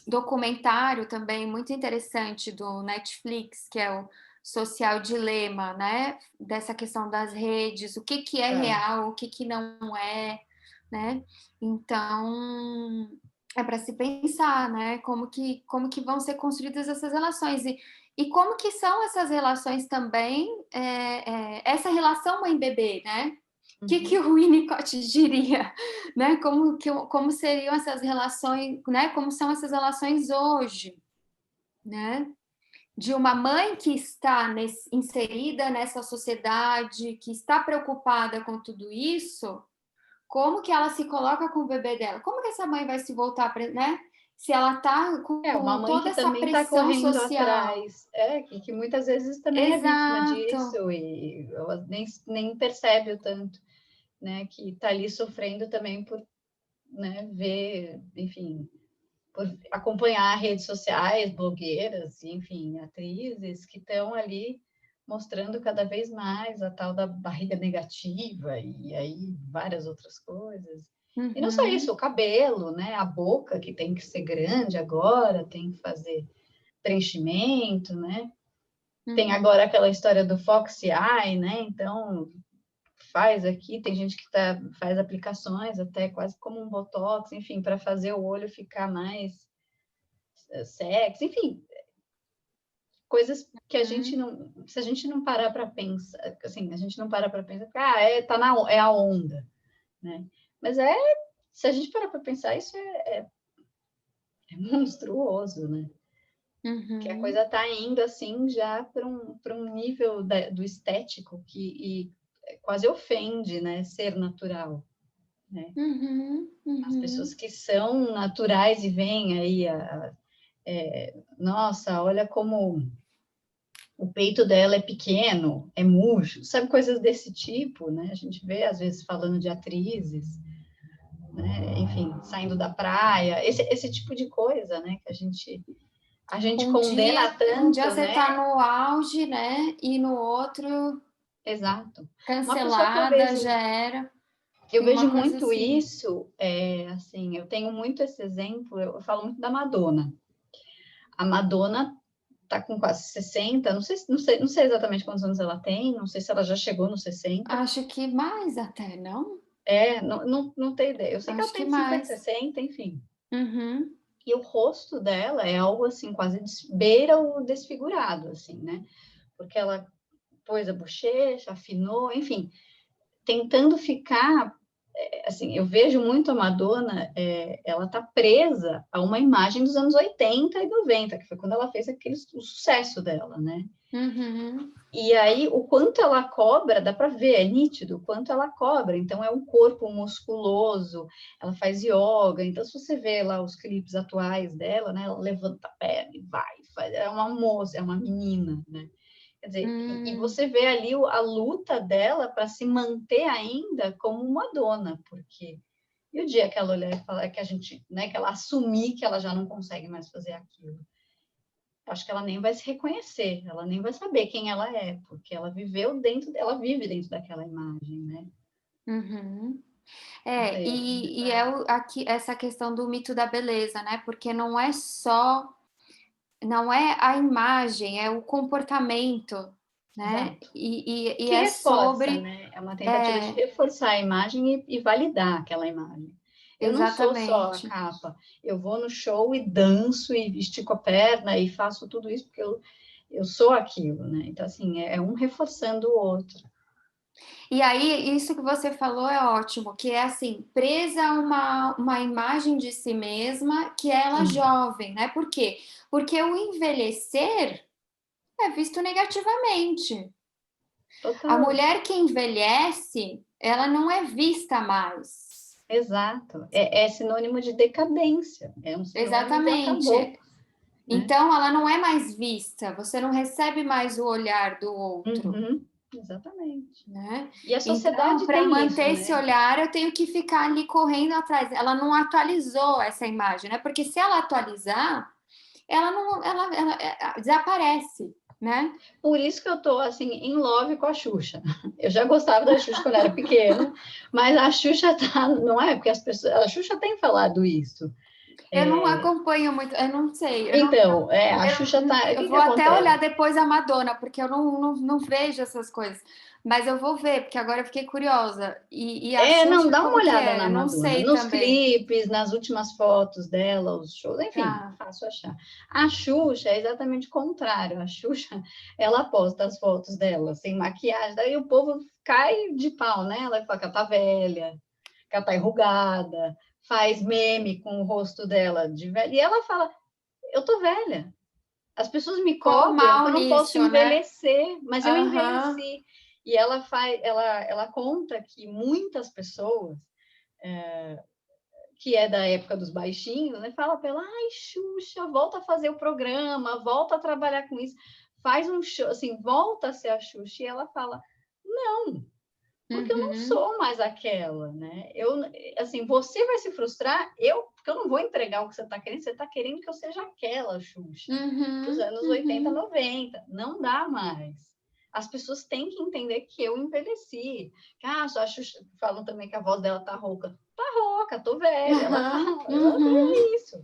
documentário também muito interessante do Netflix, que é o Social Dilema, né? Dessa questão das redes, o que é real, o que não é, né? Então, é para se pensar, né? Como que vão ser construídas essas relações e como que são essas relações também, essa relação mãe-bebê, né? O que o Winnicott diria, né? Como seriam essas relações, né? Como são essas relações hoje, né? De uma mãe que está inserida nessa sociedade, que está preocupada com tudo isso, como que ela se coloca com o bebê dela? Como que essa mãe vai se voltar, né? Se ela está com uma mãe toda que essa também está pressão correndo social. atrás, que muitas vezes também é vítima disso e ela nem percebe o tanto, né, que está ali sofrendo também por, né, ver, enfim, por acompanhar redes sociais, blogueiras, enfim, atrizes que estão ali mostrando cada vez mais a tal da barriga negativa e aí várias outras coisas. E não só isso, o cabelo, né? A boca que tem que ser grande agora, tem que fazer preenchimento, né? Tem agora aquela história do Fox Eye, né? Então, faz aqui, tem gente que faz aplicações até quase como um botox, enfim, para fazer o olho ficar mais sexo, enfim, coisas que a gente não, se a gente não parar para pensar, assim, a gente não para para pensar, é a onda, né? Mas se a gente parar para pensar, isso é monstruoso, né? Que a coisa está indo assim já para um nível do estético que quase ofende, né? Ser natural, né? As pessoas que são naturais e veem aí nossa, olha como o peito dela é pequeno, é murcho, sabe, coisas desse tipo, né? A gente vê, às vezes, falando de atrizes, né? Enfim, saindo da praia, esse tipo de coisa, né? Que a gente condena tanto, um dia você né? tá no auge, né? E no outro, Exato. Uma pessoa que cancelada, já era. eu vejo Uma coisa muito assim. isso, assim, eu tenho muito esse exemplo, eu falo muito da Madonna. A Madonna tá com quase 60, não sei exatamente quantos anos ela tem, não sei se ela já chegou nos 60. Acho que mais até, não? Não tenho ideia. Eu sei que ela Acho que tem 50, mais. 60, enfim. Uhum. E o rosto dela é algo assim, quase beira o desfigurado, assim, né? Porque ela pôs a bochecha, afinou, enfim, tentando ficar assim, eu vejo muito a Madonna, ela tá presa a uma imagem dos anos 80 e 90, que foi quando ela fez o sucesso dela, né? Uhum. E aí, o quanto ela cobra, dá para ver, é nítido o quanto ela cobra. Então, é um corpo musculoso, ela faz yoga. Então, se você vê lá os clipes atuais dela, né? Ela levanta a perna e vai, faz, é uma moça, é uma menina, né? Quer dizer, e você vê ali a luta dela para se manter ainda como uma dona, porque e o dia que ela olhar e falar que a gente, né, que ela assumir que ela já não consegue mais fazer aquilo, acho que ela nem vai se reconhecer, ela nem vai saber quem ela é, porque ela ela vive dentro daquela imagem, né? Uhum. Aqui, essa questão do mito da beleza, né? Porque não é a imagem, é o comportamento, né? Exato. E Que é reforça, sobre. né? É uma tentativa de reforçar a imagem e validar aquela imagem. Eu não sou só a Exatamente. capa. Eu vou no show e danço e estico a perna e faço tudo isso porque eu sou aquilo, né? Então, assim, é um reforçando o outro. E aí, isso que você falou é ótimo, que é assim, presa a uma imagem de si mesma que é ela jovem, né? Por quê? Porque o envelhecer é visto negativamente. A Total. mulher que envelhece, ela não é vista mais. Exato. É sinônimo de decadência. É um sinônimo de Exatamente. acabou. Né? Então, ela não é mais vista, você não recebe mais o olhar do outro. Uhum. Exatamente. Né? E a Então, sociedade para tem isso, manter esse né? olhar, eu tenho que ficar ali correndo atrás. Ela não atualizou essa imagem, né? Porque se ela atualizar, ela não, ela desaparece, né? Por isso que eu tô assim em love com a Xuxa. Eu já gostava da Xuxa quando era pequena, mas a Xuxa tá, não é? Porque a Xuxa tem falado isso. Eu não acompanho muito, eu não sei. Então, a Xuxa tá. O Eu que vou que até olhar acontece? depois a Madonna, porque eu não vejo essas coisas. Mas eu vou ver, porque agora eu fiquei curiosa. E a Não, Xuxa, dá uma como que olhada é? na Eu não Madonna, sei nos também. clipes, nas últimas fotos dela, os shows, enfim, Tá. fácil achar. A Xuxa é exatamente o contrário. A Xuxa, ela posta as fotos dela sem maquiagem, daí o povo cai de pau nela e fala que ela tá velha, que ela tá enrugada, faz meme com o rosto dela de velha. E ela fala: eu tô velha. As pessoas me Qual o cobram que mal eu não posso nisso, né? envelhecer, mas eu Aham. envelheci. E ela conta que muitas pessoas que é da época dos baixinhos, né, fala para ela: ai, Xuxa, volta a fazer o programa, volta a trabalhar com isso, faz um show, assim, volta a ser a Xuxa. E ela fala: não, porque eu não Uhum. sou mais aquela, né? Assim, você vai se frustrar, porque eu não vou entregar o que você está querendo que eu seja aquela Xuxa dos Uhum. anos 80, Uhum. 90. Não dá mais. As pessoas têm que entender que eu envelheci. Só a Xuxa, falam também que a voz dela tá rouca. Tá rouca, tô velha. Ela Uhum. fala, Uhum. é isso.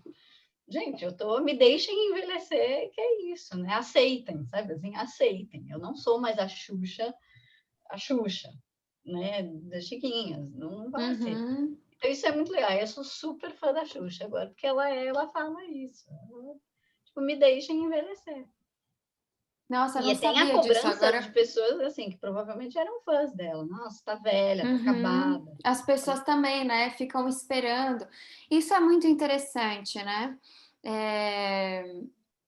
Gente, me deixem envelhecer, que é isso, né? Aceitem, sabe assim, aceitem. Eu não sou mais a Xuxa, né, das Chiquinhas, não vai ser. Uhum. Então, isso é muito legal. Eu sou super fã da Xuxa agora, porque ela fala isso. me deixem envelhecer. Nossa, eu não E tem a sabia disso cobrança agora. de pessoas, assim, que provavelmente eram fãs dela. Nossa, tá velha, tá acabada. As pessoas também, né, ficam esperando. Isso é muito interessante, né?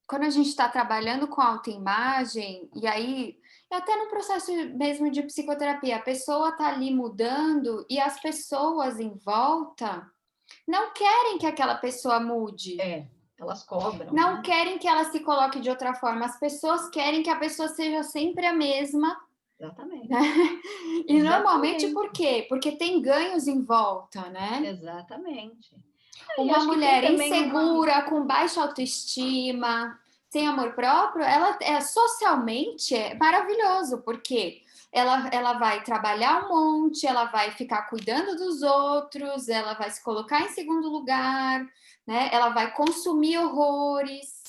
Quando a gente está trabalhando com autoimagem, e aí, até no processo mesmo de psicoterapia, a pessoa tá ali mudando e as pessoas em volta não querem que aquela pessoa mude. Elas cobram. Não né? querem que ela se coloque de outra forma. As pessoas querem que a pessoa seja sempre a mesma. Exatamente. E normalmente por quê? Porque tem ganhos em volta, né? Exatamente. Uma mulher insegura, com baixa autoestima, sem amor próprio, ela socialmente é maravilhoso, porque ela vai trabalhar um monte, ela vai ficar cuidando dos outros, ela vai se colocar em segundo lugar, né? Ela vai consumir horrores.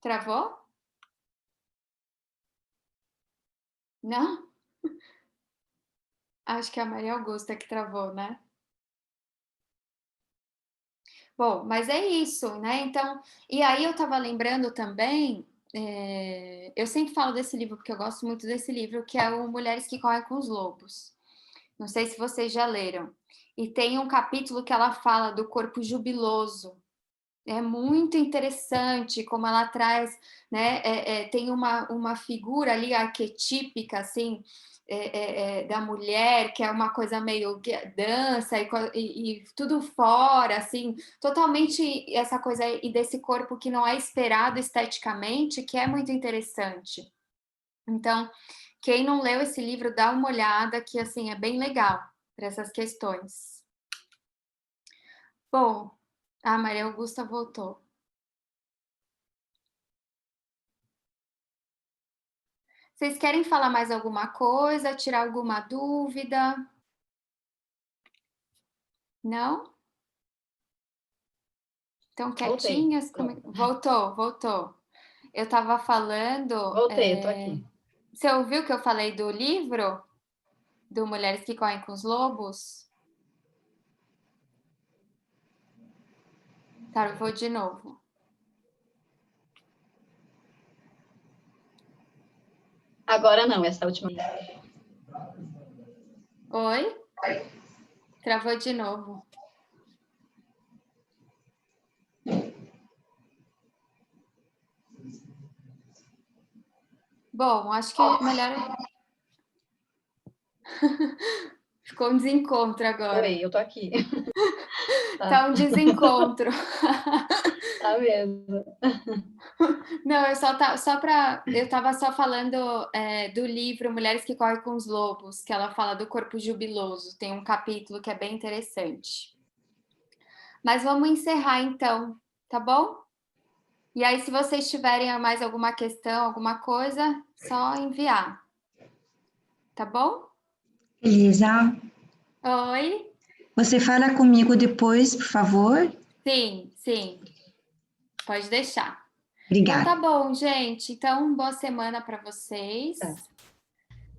Travou? Não? Acho que a Maria Augusta que travou, né? Bom, mas é isso, né? Então, e aí eu estava lembrando também, eu sempre falo desse livro porque eu gosto muito desse livro, que é o Mulheres que Correm com os Lobos. Não sei se vocês já leram. E tem um capítulo que ela fala do corpo jubiloso. É muito interessante como ela traz, né? Tem uma figura ali arquetípica, assim, da mulher, que é uma coisa meio dança e tudo fora, assim, totalmente essa coisa e desse corpo que não é esperado esteticamente, que é muito interessante. Então, quem não leu esse livro, dá uma olhada, que assim é bem legal para essas questões. Bom, a Maria Augusta voltou. Vocês querem falar mais alguma coisa? Tirar alguma dúvida? Não? Estão quietinhas? Voltou. Eu estava falando... Voltei, tô aqui. Você ouviu que eu falei do livro? Do Mulheres que Correm com os Lobos? Tá, eu vou de novo. Agora não, essa última. Oi? Travou de novo. Bom, acho que é melhor... Ficou um desencontro agora. Oi, eu tô aqui. Tá um desencontro. Tá mesmo. Não, eu estava só falando do livro Mulheres que Correm com os Lobos, que ela fala do corpo jubiloso. Tem um capítulo que é bem interessante. Mas vamos encerrar então, tá bom? E aí, se vocês tiverem mais alguma questão, alguma coisa, só enviar. Tá bom? Elisa, Oi? você fala comigo depois, por favor? Sim. Pode deixar. Obrigada. Então tá bom, gente. Então, boa semana para vocês. Tá.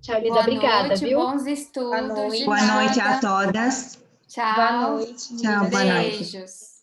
Tchau, Elisa. Obrigada, noite, viu? bons estudos. Boa noite a todas. Tchau. Boa noite. Tchau, boa noite. Beijos.